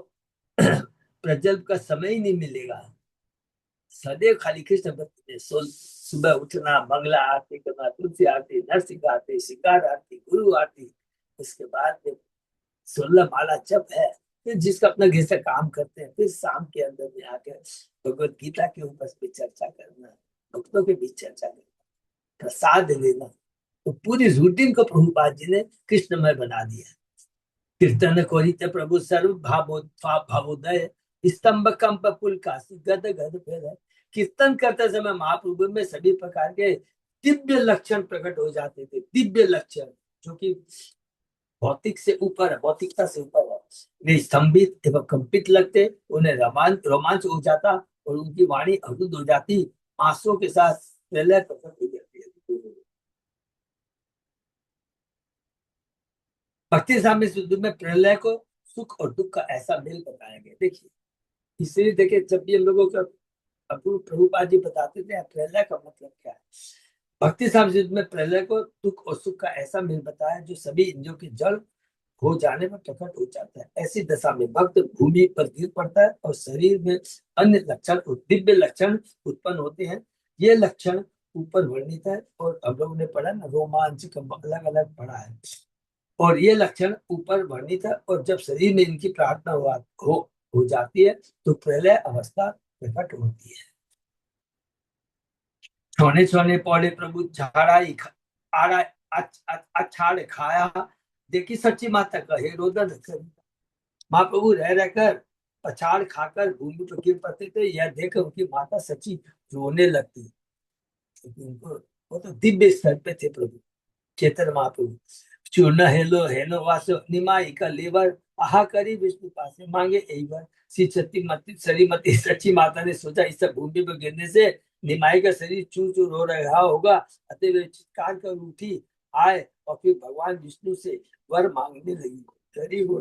प्रजल्प का समय ही नहीं मिलेगा। सदैव खाली कृष्ण भक्ति में सुबह उठना, मंगला आरती करना, तुलसी आरती, नरसिंह आरती, श्रृंगार आरती, गुरु आरती, उसके बाद में 16 माला जप है, फिर जिसका अपना घर से काम करते हैं, फिर शाम के अंदर में आकर भगवत गीता के ऊपर भी चर्चा करना, भक्तों के बीच चर्चा करना, प्रसाद लेना। तो पूरी रूटीन को प्रभुपाद जी ने कृष्णमय बना दिया। कीर्तन कोरित प्रभु सर्व भावोदय, स्तंभ कंप पुलकासी गद गद फिर। कीर्तन करते समय महाप्रभु में सभी प्रकार के दिव्य लक्षण प्रकट हो जाते थे, दिव्य लक्षण जो कि भौतिक से ऊपर है, भौतिकता से ऊपर है। वे स्तंभित एवं कंपित लगते, उन्हें रोमांच हो जाता और उनकी वाणी अद्भुत हो जाती, आंसुओं के साथ प्रलय प्रकट हो जाती है। भक्ति साम्य शुद्ध में प्रलय को सुख और दुख का ऐसा मेल बताया गया। देखिए, इसलिए देखिए, जब भी हम लोगों का प्रभुपाद जी बताते थे प्रलय का मतलब क्या है, भक्ति साम्य शुद्ध में प्रलय को दुख और सुख का ऐसा मेल बताया जो सभी इंद्रियों के जड़ हो जाने में प्रकट हो जाता है। ऐसी दशा में भक्त भूमि पर गिर पड़ता है और शरीर में अन्य लक्षण, दिव्य लक्षण उत्पन्न होते हैं। ये लक्षण ऊपर वर्णित है, और हम लोगों ने पढ़ा ना, रोमांचक अलग अलग पढ़ा है। और ये लक्षण ऊपर वर्णित है, और जब शरीर में इनकी प्रार्थना हो जाती है तो प्रलय अवस्था प्रकट होती है। छोने छोने पौड़े प्रभु झाड़ा आड़ा अछाड़ खाया, देखी सच्ची माता कहे रोदन कर। महाप्रभु रह रहकर पछाड़ खाकर भूमि पर गिर पड़ते थे, यह देख उनकी माता सच्ची रोने लगती, क्योंकि उनको, वो तो दिव्य स्तर पे थे प्रभु चेतन महाप्रभु। चूर्ण हेलो हेलो वासो निमाई का लेवर, आहा करी विष्णु पासे मांगे यही वर। श्री सती मती सरीमती सच्ची माता ने सोचा इस सब भूमि पर गिरने से निमाई का शरीर चूर चूर हो रहा होगा, अतः वे चित्कार कर उठी आए और फिर भगवान विष्णु से वर मांगने लगी। गरीब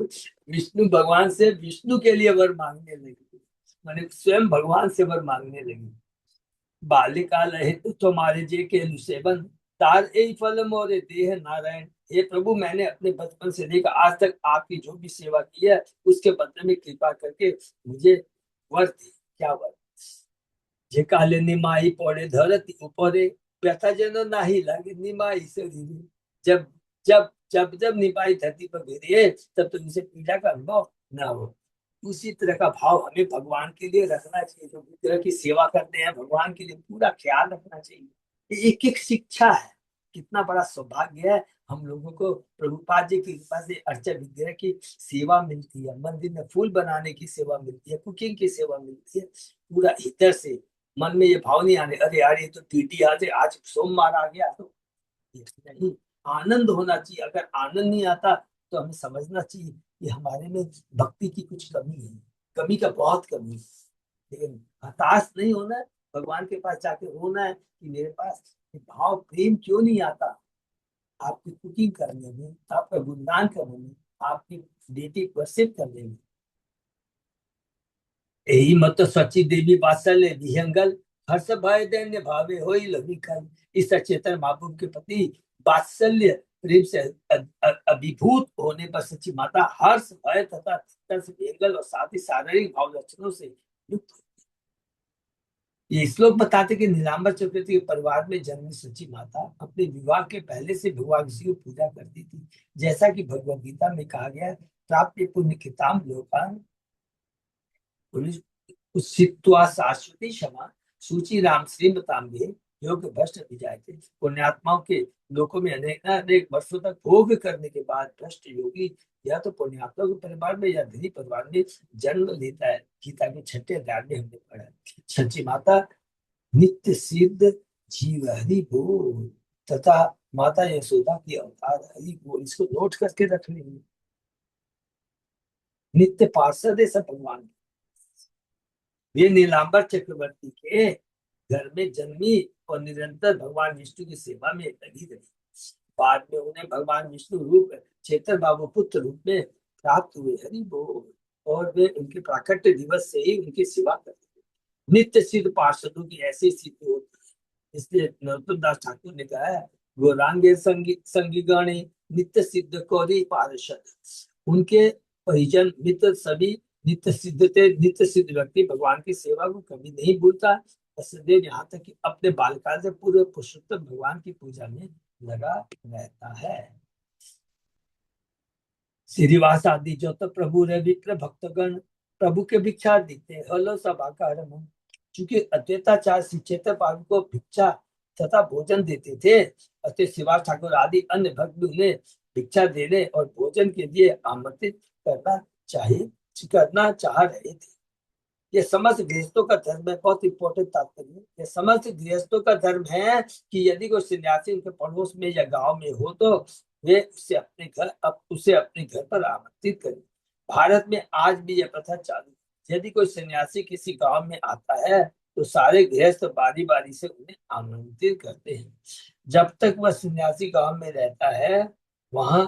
विष्णु भगवान से विष्णु के लिए वर मांगने लगी, माने स्वयं भगवान से वर मांगने लगी। बाल्यकाल है तो तुम्हारे जे के सेवन, तार यही फल मोरे देह नारायण। हे प्रभु, मैंने अपने बचपन से लेकर आज तक आपकी जो भी सेवा की है उसके बदले में कृपा करके मुझे वर दे। क्या वर? जे काले निमाई पौड़े धरती ऊपरे, व्यथा जनो नाही लगे निमाई शरीर। जब जब निमाई धरती पर गिरे तब तो उनसे पीड़ा का अनुभव ना हो। उसी तरह का भाव हमें भगवान के लिए रखना चाहिए, जो तरह की सेवा करते हैं भगवान के लिए पूरा ख्याल रखना चाहिए। ये एक एक शिक्षा है। कितना बड़ा सौभाग्य है हम लोगों को, प्रभुपाद जी की कृपा से अर्चा विग्रह की सेवा मिलती है, मंदिर में फूल बनाने की सेवा मिलती है, कुकिंग की सेवा मिलती है। पूरा इधर से मन में ये भाव नहीं आने, अरे यार ये तो टीटी आज सोमवार आ गया, तो नहीं, आनंद होना चाहिए। अगर आनंद नहीं आता तो हमें समझना चाहिए कि हमारे में भक्ति की कुछ कमी है, कमी का बहुत कमी है। लेकिन हताश नहीं होना है, भगवान के पास जाके रोना है कि मेरे पास भाव प्रेम क्यों नहीं आता आपकी कुकिंग करने में, आपका गुणगान करने में, आपकी बेटी वर्शिप करने में। यही मत सची देवी वात्सल्य विहंगल, हर्ष भय दैन्य भावे हो लघु कल। इस सचेतन महाप्रभु के प्रति वात्सल्य प्रेम से अभिभूत होने पर सच्ची माता हर्ष भय तथा विहंगल और साथ ही शारीरिक भाव लक्षणों से युक्त। ये श्लोक बताते कि नीलांबर चक्रवर्ती के परिवार में जन्मी सच्ची माता अपने विवाह के पहले से भगवान शिव की पूजा करती थी, जैसा कि भगवद गीता में कहा गया, प्राप्त पुण्य किताम लोकान उसित्वा शाश्वती क्षमा सूची राम श्रीमताम्बे योग भ्रष्ट विजाय थे। पुण्यात्माओं के लोकों में अनेक अनेक वर्षों तक भोग करने के बाद भ्रष्ट योगी या तो पुण्यात्माओं के परिवार में या धनी परिवार में जन्म लेता है। गीता के 6वें अध्याय में हमने पढ़ा। सच्ची माता नित्य सिद्ध जीव हरि बोल तथा माता यशोदा की अवतार हरि बोल, इसको नोट करके रख लेंगे। नित्य पार्षद है सब भगवान। वे नीलांबर चक्रवर्ती के घर में जन्मी और निरंतर भगवान विष्णु की सेवा में लगी रही। बाद में उन्हें भगवान विष्णु रूप चेतन बाबू पुत्र रूप में प्राप्त हुए हरि बोल, और वे उनके प्राकट्य दिवस से ही उनकी सेवा करते थे। नित्य सिद्ध पार्षदों की ऐसी स्थिति होती है, इसलिए नरोत्तम दास ठाकुर ने कहा है, गौरांगे संगीगणे नित्य सिद्ध कौरी पार्षद। उनके परिजन मित्र सभी नित्य सिद्ध थे। नित्य सिद्ध व्यक्ति भगवान की सेवा को कभी नहीं भूलता, सदैव यहाँ तक कि अपने बालकाल से पूरे पुरुषोत्तम भगवान की पूजा में लगा रहता है। श्रीवास आदि जो तो प्रभु रे विप्र भक्तगण प्रभु के भिक्षा देते हलो सभाकार मन। चूंकि अद्वैताचार्य श्री चैतन्य प्रभु को भिक्षा तथा भोजन देते थे, अतः श्रीवास ठाकुर आदि अन्य भक्त भी उन्हें भिक्षा देने और भोजन के लिए आमंत्रित करना चाह रहे थे। ये समस्त गृहस्थों का धर्म है, बहुत इंपॉर्टेंट तात्पर्य। ये समस्त गृहस्थों का धर्म है कि यदि कोई सन्यासी उनके पड़ोस में या गांव में हो तो वे उसे अपने घर पर आमंत्रित करें। भारत में आज भी यह प्रथा चालू है। यदि कोई सन्यासी किसी गांव में आता है तो सारे गृहस्थ बारी बारी से उन्हें आमंत्रित करते हैं। जब तक वह सन्यासी गांव में रहता है वहां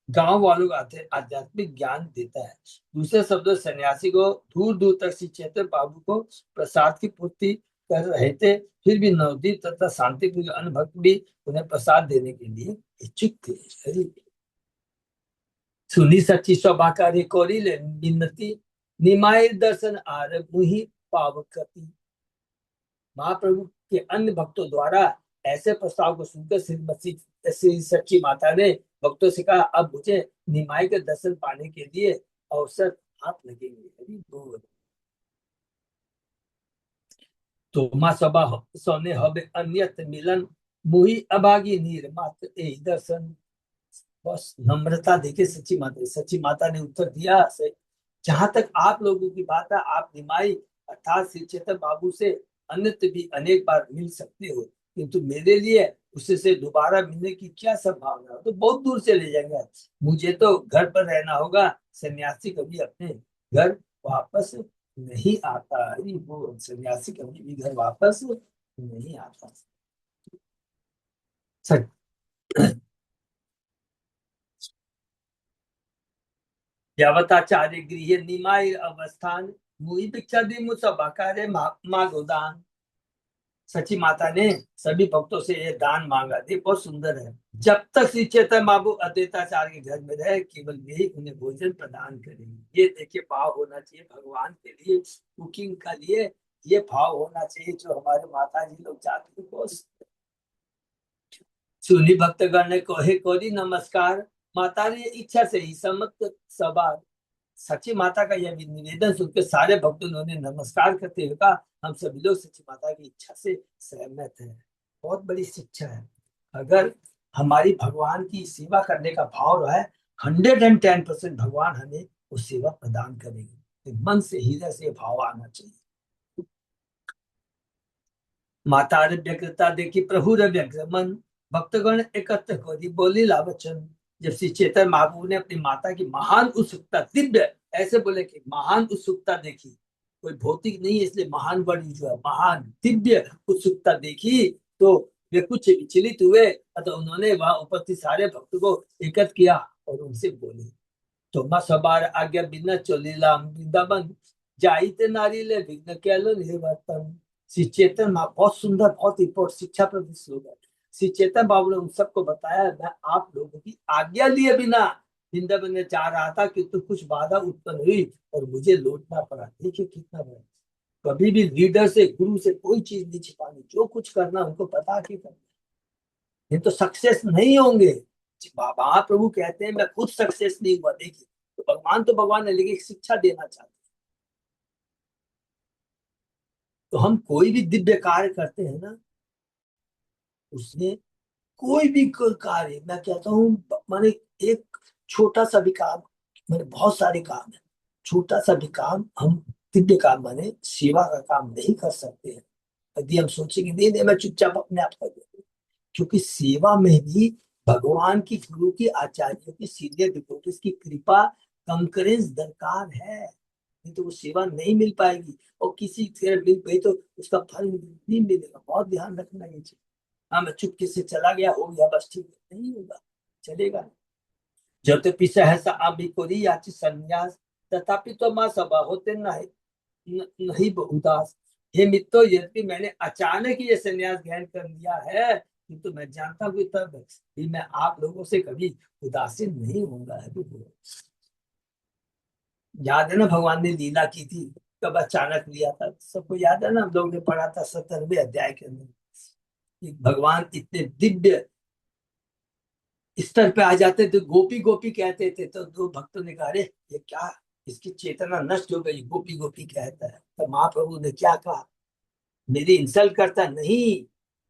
गांव वालों को आध्यात्मिक ज्ञान देता है। दूसरे शब्दों सन्यासी को दूर दूर तक श्री चैतन्य बाबू को प्रसाद की पूर्ति कर रहे थे, फिर भी नवदीप तथा शांतिपुर अन्य भक्त भी उन्हें प्रसाद देने के लिए इच्छुक थे। सुनी सच्ची सौभाकारी कौरी ले मिन्नति निमाय दर्शन आर मुहि पावकति। महाप्रभु कि अन्य भक्तों द्वारा ऐसे प्रस्ताव को सुनकर श्री सच्ची माता ने भक्तों से कहा, अब मुझे निमाई के दर्शन पाने के लिए अवसर हाथ लगेंगे। हरि बोल। तो माँ सभा सोने हबे अन्यत्र मिलन, मुही अभागी नीर मात्र ए दर्शन। बस नम्रता देखे सच्ची माता ने उत्तर दिया, जहां तक आप लोगों की बात है, आप निमाई अर्थात श्री चेतन बाबू से अन्यत्र भी अनेक बार मिल सकते हो, किंतु मेरे लिए उससे से दोबारा मिलने की क्या संभावना है? तो बहुत दूर से ले जाएंगे, मुझे तो घर पर रहना होगा। सन्यासी कभी अपने घर वापस नहीं आता। अरे वो सन्यासी कभी भी घर वापस नहीं आता। सच। यावताचार्य गृह निमाय अवस्थान, मुहि भिक्षा दी मुसभाकारे मागोदान। सची माता ने सभी भक्तों से ये दान मांगा। ये बहुत सुंदर है। जब तक श्री चैतन्य बाबू अद्वैताचार्य के घर में रहे, केवल यही उन्हें भोजन प्रदान करेंगे। ये देखिए भाव होना चाहिए भगवान के लिए, कुकिंग का लिए ये भाव होना चाहिए जो हमारे माता जी लोग चाहते हैं। सुनी भक्तगण ने कहे कोरी नमस्कार, माता ने इच्छा से ही समस्त सभा। सच्ची माता का यह निवेदन सुनकर सारे भक्तों ने उन्हें नमस्कार करते हुए कहा, हम सभी लोग सच्ची माता की इच्छा से सहमत हैं। बहुत बड़ी शिक्षा है। अगर हमारी भगवान की सेवा करने का भाव रहा है, 110% भगवान हमें वो सेवा प्रदान करेंगे। तो मन से हृदय से भाव आना चाहिए। माता व्यग्रता देखी प्रभु व्यग्र मन, भक्तगण एकत्र करी बोली लावचन। जब श्री चेतन महाप्रभु ने अपनी माता की महान उत्सुकता, दिव्य ऐसे बोले कि महान उत्सुकता देखी, कोई भौतिक नहीं है इसलिए महान वर्ड जो है, महान दिव्य उत्सुकता देखी, तो वे कुछ विचलित हुए। अतः उन्होंने वहां उपस्थित सारे भक्तों को एकत्र किया और उनसे बोले, तो मैं सबार आज्ञा बिना चलिलाम वृंदावन, जाइते नारी ले विघ्न केलो निवर्तन। श्री चेतन माँ, बहुत सुंदर, बहुत इंपॉर्टेंट शिक्षा पर श्लोक है। श्री चेतन बाबू ने उन सबको बताया, मैं आप लोगों की आज्ञा लिए बिना वृंदावन में जा रहा था, किंतु कुछ बाधा उत्पन्न हुई और मुझे लौटना पड़ा। देखिए कितना बड़ा। कभी भी लीडर से, गुरु से कोई चीज नहीं छिपानी, जो कुछ करना उनको पता कि करना, ये तो सक्सेस नहीं होंगे। महाप्रभु कहते हैं मैं खुद सक्सेस नहीं हुआ। देखिए, तो भगवान है, लेकिन एक शिक्षा देना चाहते हैं। तो हम कोई भी दिव्य कार्य करते हैं ना, उसमें कोई भी कार्य, मैं कहता हूँ माने एक छोटा सा भी काम, मैंने बहुत सारे काम है, छोटा सा भी काम हम दिव्य काम माने सेवा का काम नहीं कर सकते हैं। यदि हम सोचेंगे नहीं नहीं मैं चुपचाप अपने आप कर दूंगा, क्योंकि सेवा में भी भगवान की, गुरु की, आचार्यों की, सीनियर डिवोटीज की कृपा, कंकरेंस दरकार है। नहीं तो वो सेवा नहीं मिल पाएगी, और किसी से मिल गई तो उसका फल नहीं मिलेगा। बहुत ध्यान रखना ये चीज। हाँ मैं चुपके से चला गया, हो गया बस, ठीक है, नहीं होगा, चलेगा नहीं। जतपि सहसा अभिकोरी याची संन्यास, तथापि तो माँ सभा होते नहीं उदास। हे मित्रों, यद्यपि मैंने अचानक ये संन्यास ग्रहण कर लिया है, किंतु मैं जानता हूँ तब भी मैं आप लोगों से कभी उदासीन नहीं होऊंगा। याद है ना भगवान ने लीला की थी, कब अचानक लिया था, सबको याद है ना, हम लोग ने पढ़ा था 17वें अध्याय के अंदर कि भगवान इतने दिव्य स्तर पे आ जाते थे, गोपी गोपी कहते थे। तो दो भक्तों ने कहा, अरे ये क्या, इसकी चेतना नष्ट हो गई, गोपी गोपी कहता है। तो महाप्रभु ने क्या कहा, मेरी इंसल्ट करता नहीं,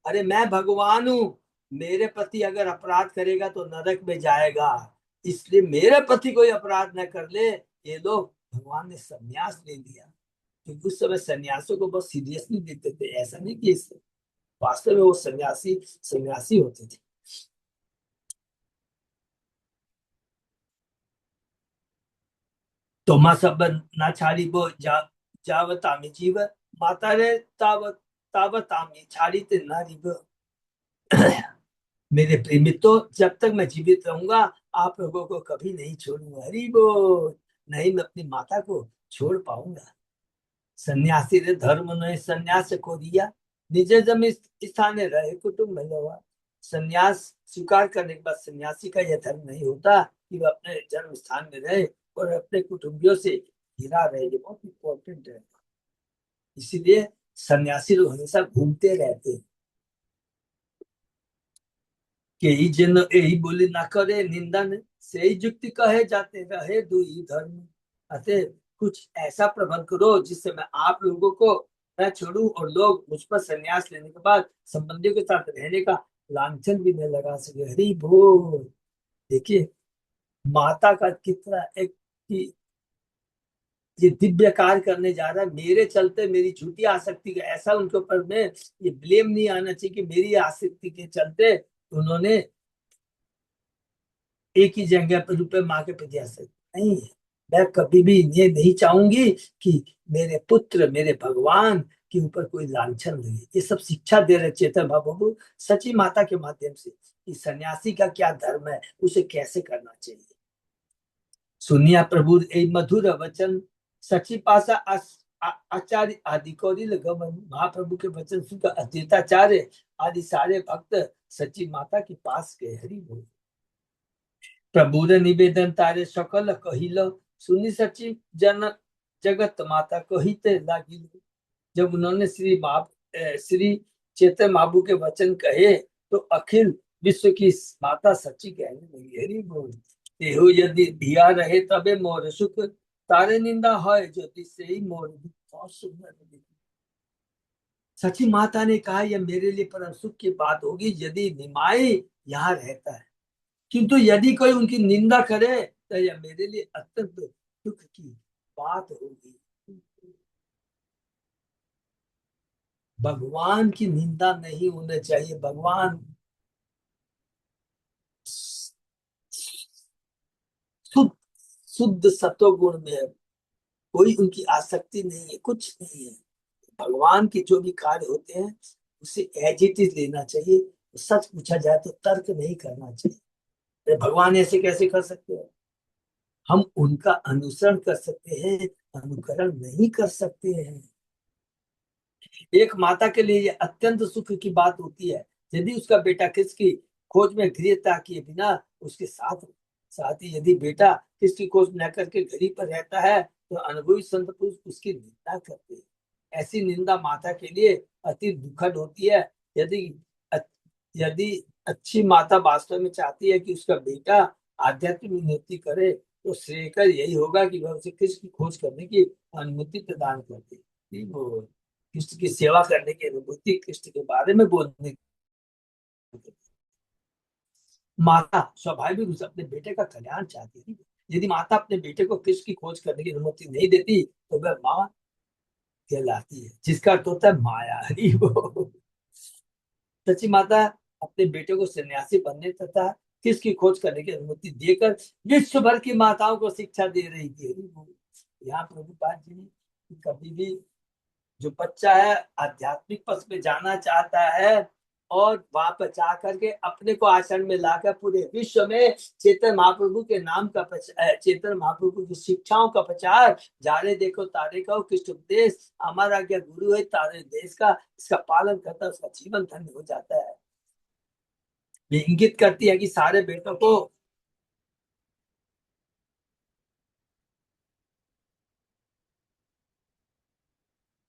अरे मैं भगवान हूं, मेरे प्रति अगर अपराध करेगा तो नरक में जाएगा, इसलिए मेरे प्रति कोई अपराध न कर ले। ये लोग, भगवान ने संन्यास ले लिया, क्योंकि उस समय सन्यासों को बहुत सीरियसली लेते थे। ऐसा नहीं कि वास्तव में वो सन्यासी सन्यासी होते थे। तो माँ सब ना छाड़ी वो जावतामी जीव, माता रे तावतामी छाड़ी ते नारी। मेरे प्रेमी, तो जब तक मैं जीवित रहूंगा आप लोगों को कभी नहीं छोड़ूंगा। हरि बोल। नहीं मैं अपनी माता को छोड़ पाऊंगा। सन्यासी रे धर्म ने संन्यास को दिया, निज जम स्थान रहे कुटुंब में। संन्यास स्वीकार करने के बाद सन्यासी का यह धर्म नहीं होता कि वह अपने जन्म स्थान में रहे और अपने कुटुंबियों से घिरा रहे। ये बहुत इंपॉर्टेंट है। इसीलिए सन्यासी लोग हमेशा घूमते रहते हैं। यही जन यही बोली ना करे निंदन, से ही युक्ति कहे जाते रहे दुई धर्म। अतः कुछ ऐसा प्रबंध करो जिससे मैं आप लोगों को न छोड़ूं और लोग मुझ पर संन्यास लेने के बाद संबंधियों के साथ रहने का लांछन भी न लगा सके। हरि बोल। देखिए माता का कितना एक कि ये दिव्य कार्य करने जा रहा है, मेरे चलते मेरी झूठी आसक्ति का ऐसा उनके ऊपर में ये ब्लेम नहीं आना चाहिए कि मेरी आसक्ति के चलते उन्होंने एक ही जगह पर रुपए माँ के प्रति आसक्त नहीं है। मैं कभी भी ये नहीं चाहूंगी कि मेरे पुत्र मेरे भगवान के ऊपर कोई लांछन लगे। ये सब शिक्षा दे रहे चेतन बाबू सची माता के माध्यम से कि सन्यासी का क्या धर्म है, उसे कैसे करना चाहिए। सुनिया प्रभु ए मधुर वचन, सची पासा आचार्य आदि कौरिल गमन। महाप्रभु के वचन सुनकर अद्वैताचार्य आदि सारे भक्त सची माता के पास गए। हरि बोल। प्रभुर निवेदन तारे सकल कहिल, सुनी सची जन जगत माता कहिते लागिल। जब उन्होंने श्री चेतन बाबू के वचन कहे तो अखिल विश्व की माता सच्ची कहने लगी। हरि बोल। तेहो यदि धिया रहे तबे मोर सुख, तारे निंदा है ज्योति से ही मोर दुख। बहुत सुंदर है। सची माता ने कहा यह मेरे लिए परम सुख की बात होगी यदि निमाई यहाँ रहता है, किंतु यदि कोई उनकी निंदा करे तो यह मेरे लिए अत्यंत दुख की बात होगी। भगवान की निंदा नहीं होनी चाहिए। भगवान शुद्ध शुद्ध सत्वगुण में है, कोई उनकी आसक्ति नहीं है, कुछ नहीं है। भगवान के जो भी कार्य होते हैं उसे एज इट इज लेना चाहिए। सच पूछा जाए तो तर्क नहीं करना चाहिए। अरे भगवान ऐसे कैसे कर सकते हैं? हम उनका अनुसरण कर सकते हैं, अनुकरण नहीं कर सकते हैं। एक माता के लिए ये अत्यंत सुख की बात होती है यदि उसका बेटा किसकी खोज में गृहता किए बिना उसके साथ साथ ही यदि बेटा किसकी खोज न करके घर ही पर रहता है तो अनुभवी संत पुरुष उसकी निंदा करते हैं। ऐसी निंदा माता के लिए अति दुखद होती है। यदि यदि अच्छी माता वास्तव में चाहती है कि उसका बेटा आध्यात्मिक उन्नति करे तो श्रेयकर यही होगा कि वह उसे कृष्ण की खोज करने की अनुमति प्रदान कर दे। कृष्ण की सेवा करने की अनुभूति, कृष्ण के बारे में बोलने की। माता स्वाभाविक रूप से अपने बेटे का कल्याण चाहती है। यदि माता अपने बेटे को कृष्ण की खोज करने की अनुमति नहीं देती तो वह माँ कहलाती है, जिसका अर्थ होता है माया। हरि बोल। सची माता अपने बेटे को सन्यासी बनने तथा कृष्ण की खोज करने की अनुमति देकर विश्व भर की माताओं को शिक्षा दे रही थी। हरि बोल। यहाँ प्रभुपाद जी ने कभी भी जो बच्चा है आध्यात्मिक पथ में जाना चाहता है और वहां पर जा करके अपने को आश्रम में लाकर पूरे विश्व में चेतन महाप्रभु के नाम का चेतन महाप्रभु की शिक्षाओं का प्रचार, जारे देखो तारे का कृष्ण उपदेश, हमारा क्या गुरु है तारे देश का, इसका पालन करता उसका जीवन धन्य हो जाता है। ये इंगित करती है कि सारे बेटों को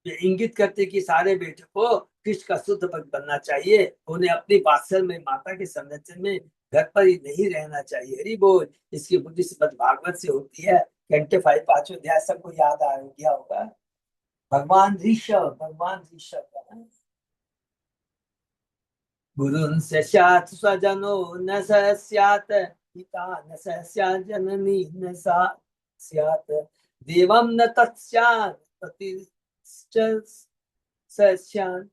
ये इंगित करते कि सारे बेटों को कृष्ण का शुद्ध भक्त बनना चाहिए। उन्हें अपनी वात्सल में माता के संरक्षण में घर पर ही नहीं रहना चाहिए। हरि बोल। इसकी बुद्धि श्रीमद् भागवत से होती है। घंटे 5 पांचवें अध्याय सबको याद आ गया होगा। भगवान ऋषभ का ना? गुरुन् स स्यात् स्वजनो न स स्यात् पिता न स स्यात् जननी न सा स्यात् देवं न तत्स्यात् पतिश्च सस्यान्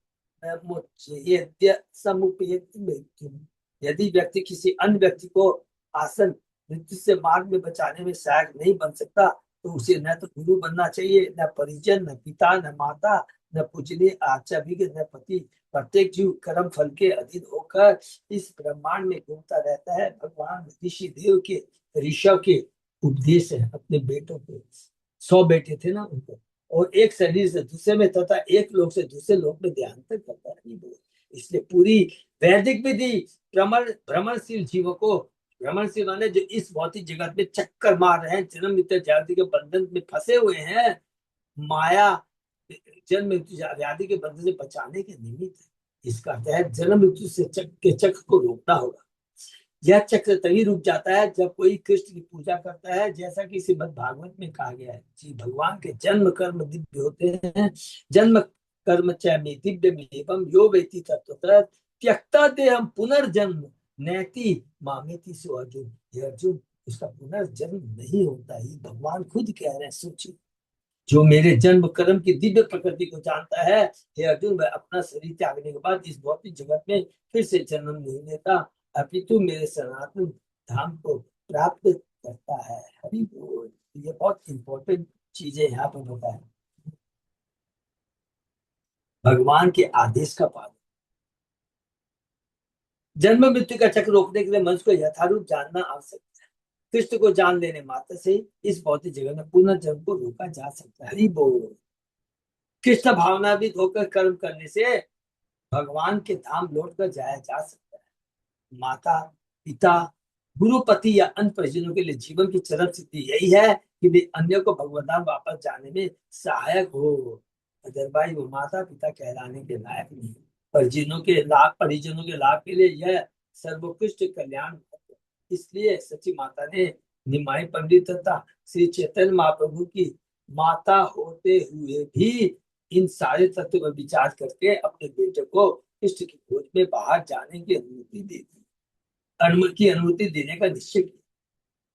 न मुच्येद्य समुपैति मृत्युम्। यदि व्यक्ति किसी अन्य व्यक्ति को आसन मृत्यु से मार्ग में बचाने में सहायक नहीं बन सकता तो उसे न तो गुरु बनना चाहिए, न परिजन, न पिता, न माता, न पूजनीय आचार्य, न पति। प्रत्येक जीव कर्म फल के अधीन होकर इस ब्रह्मांड में घूमता रहता है। भगवान ऋषि देव के ऋषभ के उपदेश है अपने बेटों को। 100 बेटे थे ना उनको, और एक शरीर से दूसरे में तथा एक लोक से दूसरे लोक में देहांतर करता है। इसलिए पूरी वैदिक विधि भ्रमणशील जीवों को, भ्रमणशील माने जो इस भौतिक जगत में चक्कर मार रहे हैं, जन्म मृत्यु जाति के बंधन में फंसे हुए हैं, माया जन्म मृत्यु व्याधि के बंधन से बचाने के निमित्त है। इसका अर्थ है जन्म मृत्यु से के चक्र को रोकना होगा। यह चक्र तभी रुक जाता है जब कोई कृष्ण की पूजा करता है, जैसा कि श्रीमद् भागवत में कहा गया है। जी, भगवान के जन्म कर्म दिव्य होते हैं। जन्म कर्म च में दिव्य एवं यो वेति तत्वतः त्यक्ता देहम पुनर्जन्म नैति मामेति सो अर्जुन। ये अर्जुन, उसका पुनर्जन्म नहीं होता ही, भगवान खुद कह रहे हैं। सोचिए, जो मेरे जन्म कर्म की दिव्य प्रकृति को जानता है, हे अर्जुन, वह अपना शरीर त्यागने के बाद इस भौतिक जगत में फिर से जन्म नहीं लेता, अपितु मेरे सनातन धाम को प्राप्त करता है। हरि बोल। ये बहुत इंपॉर्टेंट चीजें यहाँ पर बताए। भगवान के आदेश का पालन। जन्म मृत्यु का चक्र रोकने के लिए मनुष्य को यथारूप जानना आवश्यक है। कृष्ण को जान लेने मात्र से इस भौतिक जगत में पुनर्जन्म को रोका जा सकता है। हरि बोल। कृष्ण भावनाविद होकर कर्म करने से भगवान के धाम लौट कर जाया जा सकता है। माता पिता गुरुपति या अन्य परिजनों के लिए जीवन की चरम स्थिति यही है कि वे अन्य को भगवत धाम वापस जाने में सहायक हो। अदरवाइज वो माता पिता कहलाने के लायक नहीं। परिजनों के लाभ के लिए यह सर्वोत्कृष्ट कल्याण है। इसलिए सच्ची माता ने निमाई पंडित तथा श्री चैतन्य महाप्रभु की माता होते हुए भी इन सारे तत्वों पर विचार करके अपने बेटे को कृष्ण की खोज में बाहर जाने की अनुमति देने का निश्चय किया।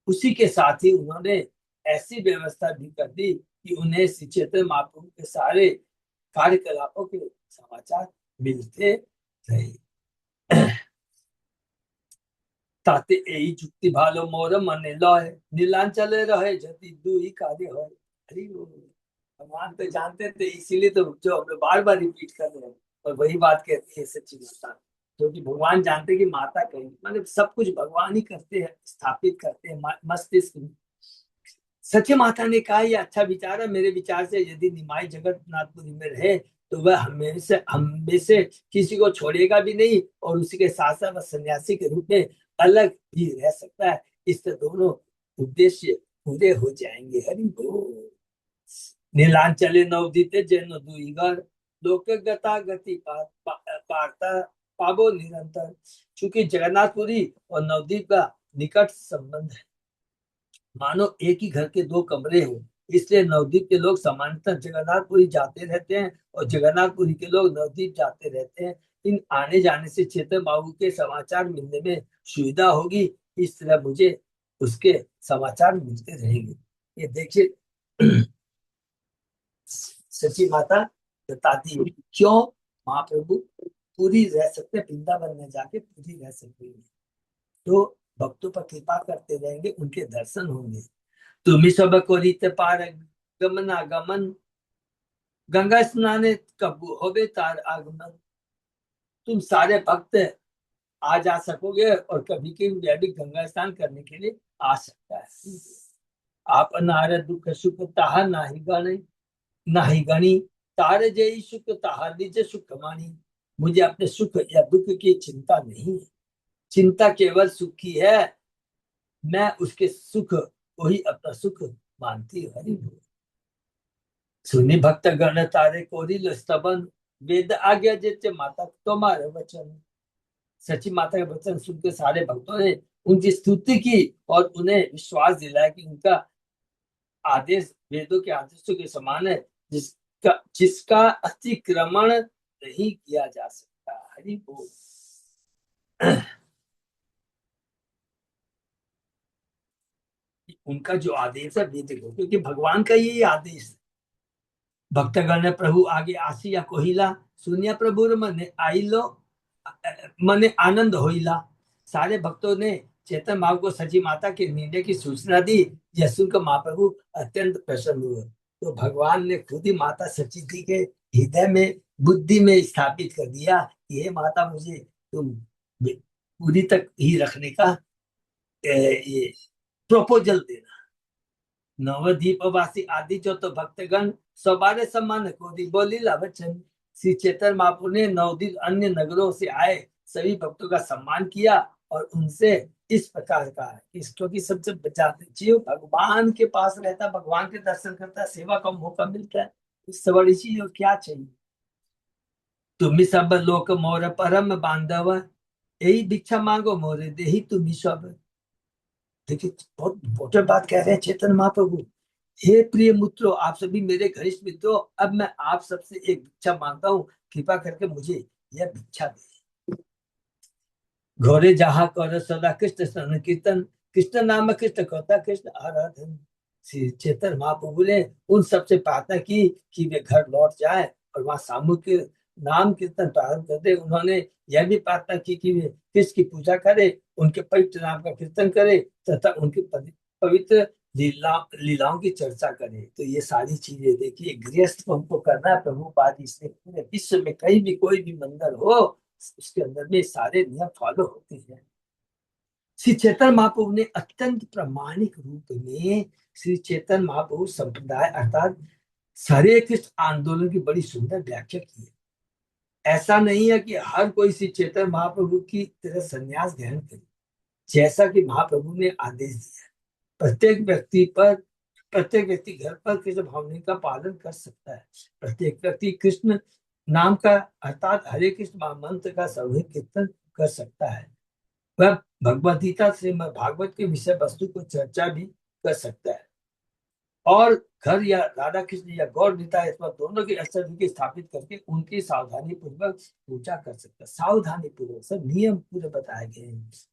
उसी के साथ ही उन्होंने ऐसी व्यवस्था भी कर दी कि उन्हें श्री चैतन्य महाप्रभु के सारे कार्यकलापों के समाचार मिलते रहे। ताते यही जुक्ति भालो मोर मने लय नीलांचले रहे जति दुई कार्य है। हरि बोल। भगवान तो जानते थे, इसीलिए तो जो हम बार बार रिपीट कर रहे हैं और वही बात कहती है सच्ची माता। क्योंकि भगवान जानते कि माता कहीं मतलब सब कुछ भगवान ही करते हैं, स्थापित करते हैं मस्तिष्क में। सच्ची माता ने कहा यह अच्छा विचार है। मेरे विचार से यदि निमाई जगन्नाथपुरी में रहे तो वह हम में से किसी को छोड़ेगा भी नहीं और उसी के साथ साथ वह सन्यासी के रूप में अलग भी रह सकता है। इससे दोनों उद्देश्य पूरे हो जाएंगे। हरि बोल। नीलांचले नवदीते जैन दुईगर लोक गता गति पारता पाबो निरंतर। चूंकि जगन्नाथपुरी और नवदीप का निकट संबंध है, मानो एक ही घर के दो कमरे हो, इसलिए नवदीप के लोग सामान्यतः जगन्नाथपुरी जाते रहते हैं और जगन्नाथपुरी के लोग नवदीप जाते रहते हैं। इन आने जाने से चेतन बाबू के समाचार मिलने में सुविधा होगी। इस तरह मुझे उसके समाचार मिलते रहेंगे। ये देखिए सची माता बताती है क्यों महाप्रभु पूरी रह सकते, वृंदावन में जाके पूरी रह सकते हैं। तो भक्तों पर कृपा करते रहेंगे, उनके दर्शन होंगे। तुम्ही सब करीत पार गमनागमन गंगा स्नाने कब होवे तार आगमन। तुम सारे भक्त आ जा सकोगे और कभी कभी भी गंगा स्नान करने के लिए आ सकता है। आप अनार दुख सुख ताहा नाही गणी नाही गणी तार जय सुख ताहा निज सुख मानी। मुझे अपने सुख या दुख की चिंता नहीं है, चिंता केवल सुख की है। मैं उसके सुख को ही अपना सुख मानती हूँ। हरि बोल। सुनी भक्त गण तारे कोरिल स्तवन वेद आज्ञा जेते माता तुम्हारे वचन। सची माता के वचन सुनकर सारे भक्तों ने उनकी स्तुति की और उन्हें विश्वास दिलाया कि उनका आदेश वेदों के आदेशों के समान है, जिसका अतिक्रमण नहीं किया जा सकता। हरि बोल। उनका जो आदेश है वेद को, क्योंकि भगवान का यही आदेश है। भक्तगण ने प्रभु आगे आसिया कोहिला सुनिया प्रभु मने आइलो मने आनंद होइला। सारे भक्तों ने चेतन भाव को सची माता के निर्णय की सूचना दी। यह सुनकर महाप्रभु अत्यंत प्रसन्न हुए। तो भगवान ने खुद ही माता सची जी के हृदय में बुद्धि में स्थापित कर दिया कि हे माता, मुझे तुम पूरी तक ही रखने का ये प्रपोजल देना। नवदीपवासी आदि जो तो भक्तगण सवारे सम्मान को दी बोली वचन। श्री चैतन्य महाप्रभु ने नवदीप अन्य नगरों से आए सभी भक्तों का सम्मान किया और उनसे इस प्रकार का क्योंकि सबसे बचाते जीव भगवान के पास रहता, भगवान के दर्शन करता, सेवा का मौका मिलता है, इससे बड़ी चीज और क्या चाहिए। तुम्ही सब लोक मोर परम बांधव, यही भिक्षा मांगो मोरे देही तुम्ही सब। देखिए बहुत इंपॉर्टेंट बात कह रहे हैं चैतन्य महाप्रभु। हे प्रिय मित्रों, आप सभी मेरे घनिष्ठ मित्रों, अब मैं आप सबसे एक भिक्षा मांगता हूँ, कृपा करके मुझे यह भिक्षा दे। घोरे जहाँ कर सदा कृष्ण सन कीर्तन, कृष्ण नाम कृष्ण कथा कृष्ण आराधन। श्री चैतन्य महाप्रभु ने उन सबसे प्रार्थना की कि वे घर लौट जाए और वहां सामूहिक नाम कीर्तन प्रारंभ कर दे। उन्होंने यह भी प्रार्थना की कि वे कृष्ण की पूजा करें, उनके पवित्र नाम का कीर्तन करें तथा उनकी पवित्र लीलाओं की चर्चा करें। तो ये सारी चीजें देखिए गृहस्थ को हमको करना है। प्रभुपाद इसलिए पूरे विश्व में कहीं भी कोई भी मंदिर हो, उसके अंदर में सारे नियम फॉलो होते हैं। श्री चैतन्य महाप्रभु ने अत्यंत प्रामाणिक रूप में श्री चैतन्य महाप्रभु संप्रदाय अर्थात हरे कृष्ण आंदोलन की बड़ी सुंदर व्याख्या की है। ऐसा नहीं है कि हर कोई श्री चैतन्य महाप्रभु की तरह संन्यास ग्रहण करे, जैसा कि महाप्रभु ने आदेश दिया है। प्रत्येक व्यक्ति घर पर कृष्ण भावना का पालन कर सकता है। प्रत्येक व्यक्ति कृष्ण नाम का अर्थात हरे कृष्ण महामंत्र का सामूहिक कीर्तन कर सकता है। वह भगवद गीता श्रीमद् भागवत के विषय वस्तु को चर्चा भी कर सकता है और घर या राधा कृष्ण या गौर गीता अथवा दोनों की अष्टविधि स्थापित करके उनकी सावधानी पूर्वक पूजा कर सकता है। सावधानी पूर्वक सब नियम पूरे बताए गए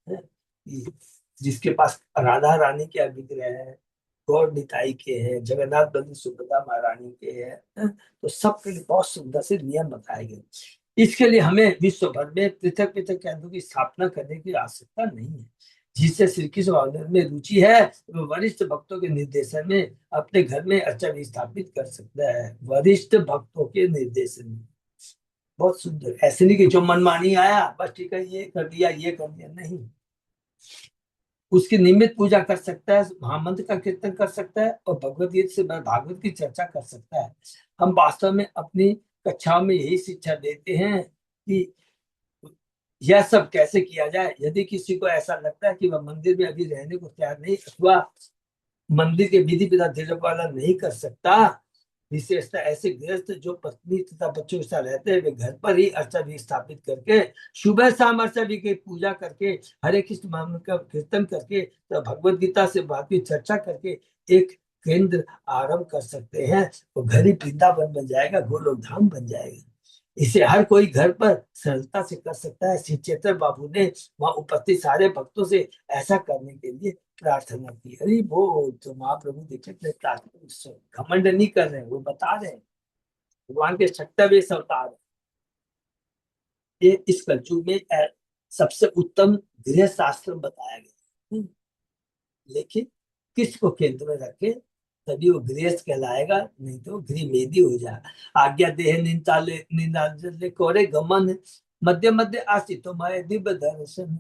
हैं। कि जिसके पास राधा रानी के विग्रह है, गौर निताई के हैं, जगन्नाथ बल्लभ सुभद्रा महारानी के हैं, तो सबके लिए बहुत सुंदर से नियम बताए गए। इसके लिए हमें विश्व भर में पृथक पृथक केंद्रों की स्थापना करने की आवश्यकता नहीं है। जिससे श्री कृष्ण भावना में रुचि है वो वरिष्ठ भक्तों के निर्देशन में अपने घर में अर्चा भी स्थापित कर सकता है। वरिष्ठ भक्तों के निर्देशन में बहुत सुंदर, ऐसे नहीं कि जो मनमानी आया बस ठीक है ये कर दिया ये कर दिया, नहीं। उसकी नियमित पूजा कर सकता है, महामंत्र का कीर्तन कर सकता है और भगवत गीता से भागवत की चर्चा कर सकता है। हम वास्तव में अपनी कक्षाओं में यही शिक्षा देते हैं कि यह सब कैसे किया जाए। यदि किसी को ऐसा लगता है कि वह मंदिर में अभी रहने को तैयार नहीं अथवा मंदिर के विधि विधान धीरे पालन नहीं कर सकता, विशेषता ऐसे गृहस्थ जो पत्नी तथा बच्चों के साथ रहते हैं, वे घर पर ही अर्चा भी स्थापित करके सुबह शाम अर्चा भी की पूजा करके हरे कृष्ण महामंत्र का कीर्तन करके तो भगवत गीता से बात की चर्चा करके एक केंद्र आरंभ कर सकते हैं। वो घर ही वृंदावन बन जाएगा, गोलोक धाम बन जाएगा। इसे हर कोई घर पर सरलता से कर सकता है। श्री चैतन्य बाबू ने वहां उपस्थित सारे भक्तों से ऐसा करने के लिए प्रार्थना की। अरे वो तो महाप्रभु देखिए प्रार्थना घमंड नहीं कर रहे हैं, वो बता रहे हैं भगवान के सत्यावेश अवतार है। ये इस कलयुग में सबसे उत्तम गृह शास्त्र बताया गया। लेकिन किसको केंद्र में रखे तभी वो गृहस्थ कहलाएगा, नहीं तो गृह मेदी हो जाएगा। आज्ञा देह निंदाले निंदाले कोरे गमन, मध्य मध्य आसितो माय दिव्य दर्शन।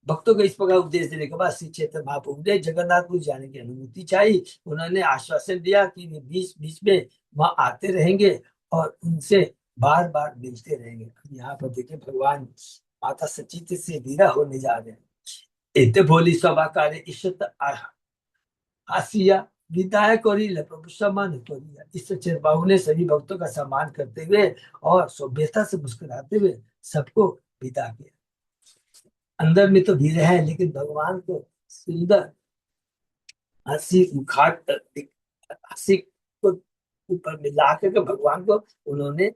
भक्तों को इस प्रकार उपदेश देने के बाद श्री चैतन्य महाप्रभु ने जगन्नाथपुर जाने की अनुमति चाहिए। उन्होंने आश्वासन दिया कि वे बीच बीच में वहां आते रहेंगे और उनसे बार बार मिलते रहेंगे। यहाँ पर देखिए भगवान माता सचित से विदा होने जा रहे हैं। एते भोली सभा कार्य ईश्वर आसिया विदाय करी प्रभु सम्मान करिया। इस चैतन्य बाबू ने सभी भक्तों का सम्मान करते हुए और सभ्यता से मुस्कुराते हुए सबको विदा किया। अंदर में तो भीड़ है लेकिन भगवान को सुंदर हंसी मुखार हंसी को ऊपर मिला करके भगवान को उन्होंने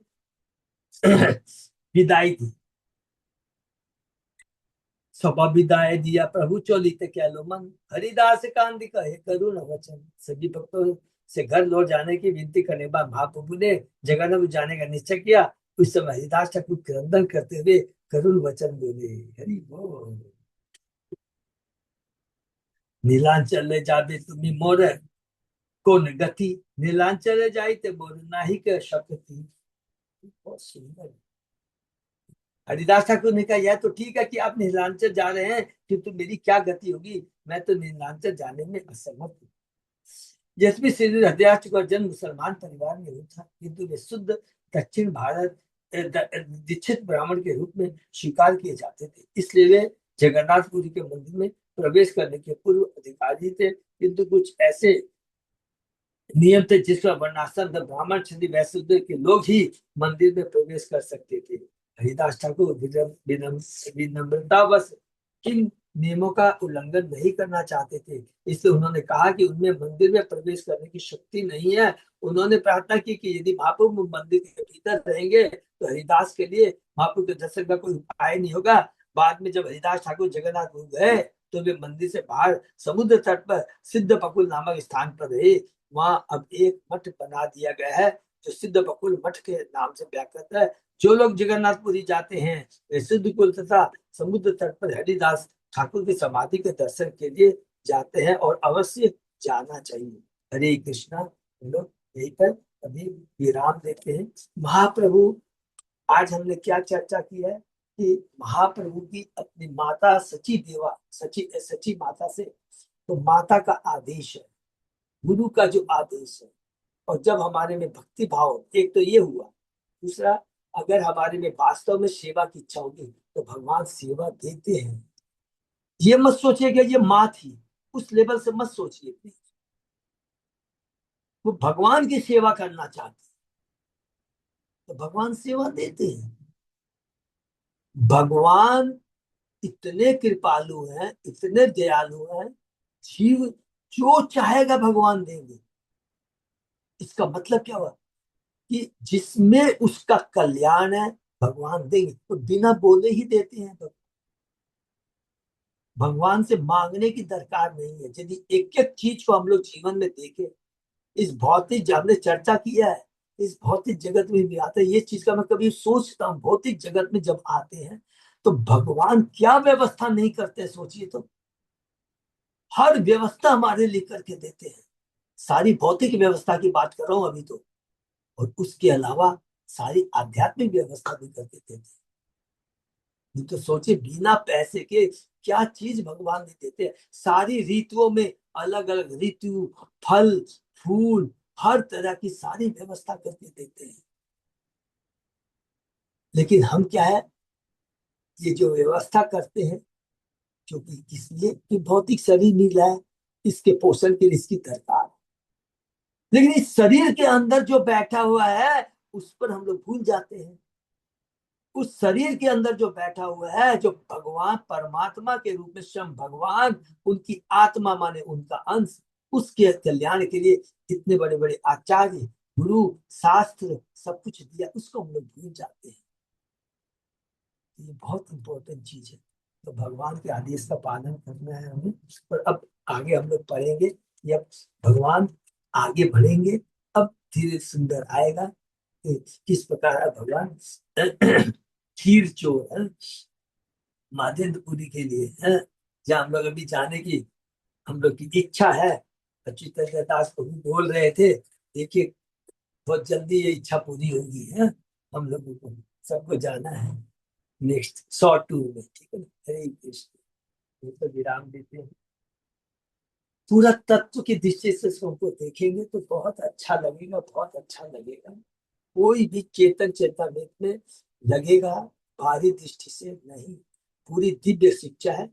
विदाई दी। सभा विदाई दिया प्रभु चोलित क्या लो मन, हरिदास कांति कहे करुण वचन। सभी भक्तों से घर लौट जाने की विनती करने के बाद महाप्रभु ने जगन्नाथ जाने का निश्चय किया। उस समय हरिदास ठाकुर क्रंदन करते हुए करुण वचन बोले, हरि बोल। नीलांचल जाबे तुम्हें मोर कौन गति, नीलांचल जाइते मोर नाही के शक्ति। बहुत सुंदर। हरिदास ठाकुर ने कहा यह तो ठीक है कि आप नीलांचल जा रहे हैं, किंतु मेरी क्या गति होगी, मैं तो नीलांचल जाने में असमर्थ हूँ। यद्यपि श्री हरिदास ठाकुर जन्म मुसलमान परिवार में हुआ था, किंतु वे शुद्ध दक्षिण भारत दीक्षित ब्राह्मण के रूप में स्वीकार किए जाते थे। इसलिए वे जगन्नाथपुरी के मंदिर में प्रवेश करने के पूर्व अधिकारी थे। किंतु कुछ ऐसे नियम थे जिसका वर्णाश्रम ब्राह्मण क्षत्रिय वैश्य शूद्र के लोग ही मंदिर में प्रवेश कर सकते थे। हरिदास ठाकुर विनम्रतावश इन नियमों का उल्लंघन नहीं करना चाहते थे, इसलिए उन्होंने कहा कि उनमें मंदिर में प्रवेश करने की शक्ति नहीं है। उन्होंने प्रार्थना की कि यदि महाप्रभु मंदिर के भीतर रहेंगे तो हरिदास के लिए महाप्रभु के दर्शन का कोई उपाय नहीं होगा। बाद में जब हरिदास ठाकुर जगन्नाथ गए तो वे मंदिर से बाहर समुद्र तट पर सिद्ध पकुल नामक स्थान पर रहे। वहां अब एक मठ बना दिया गया है जो सिद्ध बकुल मठ के नाम से व्याकृत है। जो लोग जगन्नाथपुरी जाते हैं वे सिद्ध कुल तथा समुद्र तट पर हरिदास ठाकुर की समाधि के दर्शन के लिए जाते हैं और अवश्य जाना चाहिए। हरे कृष्णा। हम लोग यहीं पर अभी विराम देते हैं। महाप्रभु, आज हमने क्या चर्चा की है कि महाप्रभु की अपनी माता सची देवा, सची सची माता से, तो माता का आदेश है, गुरु का जो आदेश है। और जब हमारे में भक्ति भाव, एक तो ये हुआ, दूसरा अगर हमारे में वास्तव में सेवा की इच्छा होगी तो भगवान सेवा देते हैं। ये मत सोचिए कि ये माँ थी, उस लेवल से मत सोचिए। वो भगवान की सेवा करना चाहते तो भगवान सेवा देते हैं। भगवान इतने कृपालु हैं, इतने दयालु हैं, जीव जो चाहेगा भगवान देंगे। इसका मतलब क्या हुआ कि जिसमें उसका कल्याण है भगवान देंगे, तो बिना बोले ही देते हैं। भगवान से मांगने की दरकार नहीं है। यदि एक एक चीज को हम लोग जीवन में देखें, इस भौतिक, हमने चर्चा किया है, इस भौतिक जगत में भी आते हैं, ये चीज का मैं कभी सोचता हूँ, भौतिक जगत में जब आते हैं तो भगवान क्या व्यवस्था नहीं करते, सोचिए तो। हर व्यवस्था हमारे लिए करके देते हैं। सारी भौतिक व्यवस्था की बात कर रहा हूं अभी तो, और उसके अलावा सारी आध्यात्मिक व्यवस्था भी करके देते हैं। नहीं तो सोचिए, बिना पैसे के क्या चीज भगवान नहीं देते हैं। सारी ऋतुओं में अलग अलग ऋतु, फल फूल, हर तरह की सारी व्यवस्था करके देते हैं। लेकिन हम क्या है, ये जो व्यवस्था करते हैं, क्योंकि इसलिए कि भौतिक शरीर मिला है, इसके पोषण के लिए इसकी दरकार। लेकिन इस शरीर के अंदर जो बैठा हुआ है उस पर हम लोग भूल जाते हैं। उस शरीर के अंदर जो बैठा हुआ है, जो भगवान परमात्मा के रूप में स्वयं भगवान, उनकी आत्मा माने उनका अंश, उसके कल्याण के लिए इतने बड़े बड़े आचार्य, गुरु, शास्त्र सब कुछ दिया, उसको हम लोग भूल जाते हैं। ये बहुत इंपॉर्टेंट चीज है। तो भगवान के आदेश का पालन करना है हमें। और अब आगे हम लोग पढ़ेंगे, या भगवान आगे बढ़ेंगे, अब धीरे सुंदर आएगा कि किस प्रकार भगवान खीर चोर है माधेंद्रपुरी के लिए है, जहाँ हम लोग अभी जाने की हम लोग की इच्छा है। चैतन्य दास को भी बोल रहे थे, देखिए बहुत जल्दी ये इच्छा पूरी होगी है, हम लोगों को सबको जाना है नेक्स्ट शॉर्ट टूर में, ठीक है ना। हरे कृष्ण। तो विराम देते हैं। पूरा तत्व की दृष्टि से सबको देखेंगे तो बहुत अच्छा लगेगा, बहुत अच्छा लगेगा। कोई भी चेतन चेतन में लगेगा, बाहरी दृष्टि से नहीं। पूरी दिव्य शिक्षा है,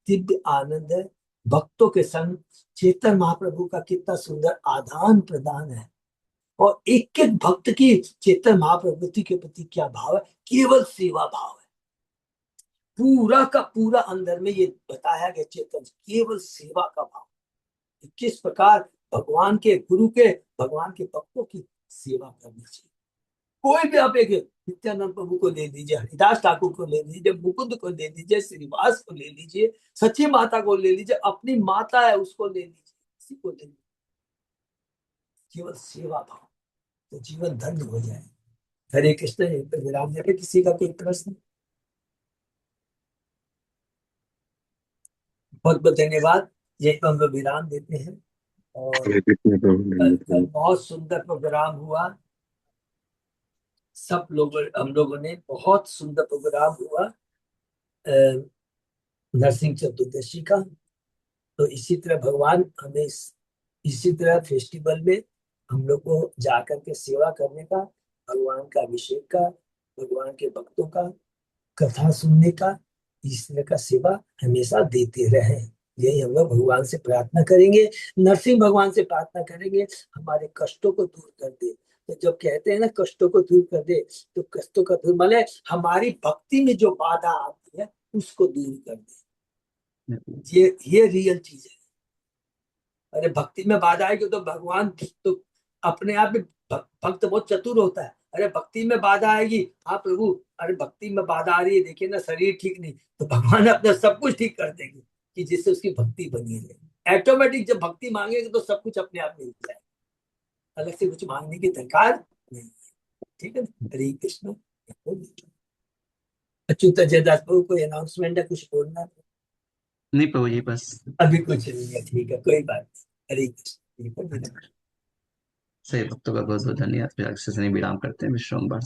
दिव्य आनंद है। भक्तों के संग चेतन महाप्रभु का कितना सुंदर आदान प्रदान है। और एक एक भक्त की चेतन महाप्रभु के प्रति क्या भाव है, केवल सेवा भाव है। पूरा का पूरा अंदर में ये बताया गया, चेतन केवल सेवा का भाव, किस प्रकार भगवान के, गुरु के, भगवान के भक्तों की सेवा करनी चाहिए। कोई भी आप एक नित्यानंद प्रभु को ले लीजिए, हरिदास ठाकुर को ले लीजिए, मुकुंद को ले लीजिए, श्रीवास को ले लीजिए, सची माता को ले लीजिए, अपनी माता है उसको ले लीजिए, किसी को ले लीजिए, केवल सेवा भाव, तो जीवन धन्य हो जाए। हरे कृष्ण। यहीं पर विराम देते। किसी का कोई प्रश्न? बहुत बहुत धन्यवाद। यहीं पर हम लोग विराम देते हैं। और हरे कृष्ण प्रभु कल कल नमस्कार। बहुत सुंदर प्रोग्राम हुआ। सब लोग, हम लोगों ने बहुत सुंदर प्रोग्राम हुआ नरसिंह चतुर्दशी का। तो इसी तरह भगवान हमें इसी तरह फेस्टिवल में हम लोग को जाकर के सेवा करने का, भगवान का अभिषेक का, भगवान के भक्तों का कथा सुनने का, इस तरह का सेवा हमेशा देते रहे। यही हम लोग भगवान से प्रार्थना करेंगे, नरसिंह भगवान से प्रार्थना करेंगे हमारे कष्टों को दूर कर दे। तो जब कहते हैं ना कष्टों को दूर कर दे, तो कष्टों का दूर माने हमारी भक्ति में जो बाधा आती है उसको दूर कर दे। ये रियल चीज है। अरे भक्ति में बाधा आएगी तो भगवान तो अपने आप में भक्त बहुत चतुर होता है। अरे भक्ति में बाधा आएगी, हाँ प्रभु, अरे भक्ति में बाधा आ रही है, देखिए ना शरीर ठीक नहीं, तो भगवान अपना सब कुछ ठीक कर देंगे कि जिससे उसकी भक्ति बनी रहे। ऑटोमेटिक जब भक्ति मांगेगे तो सब कुछ अपने आप मिल जाए, अलग से कुछ मांगने की दरकार नहीं। ठीक है ना, हरे कृष्ण। अच्युत जयदास प्रभु कोई अनाउंसमेंट है, कुछ बोलना है? नहीं प्रभु जी, बस अभी कुछ नहीं है, ठीक है, कोई बात नहीं। हरे कृष्ण, ठीक है। सही भक्तों का बहुत बहुत धन्यवाद। फिर अक्षय से विराम करते हैं, विश्राम बार।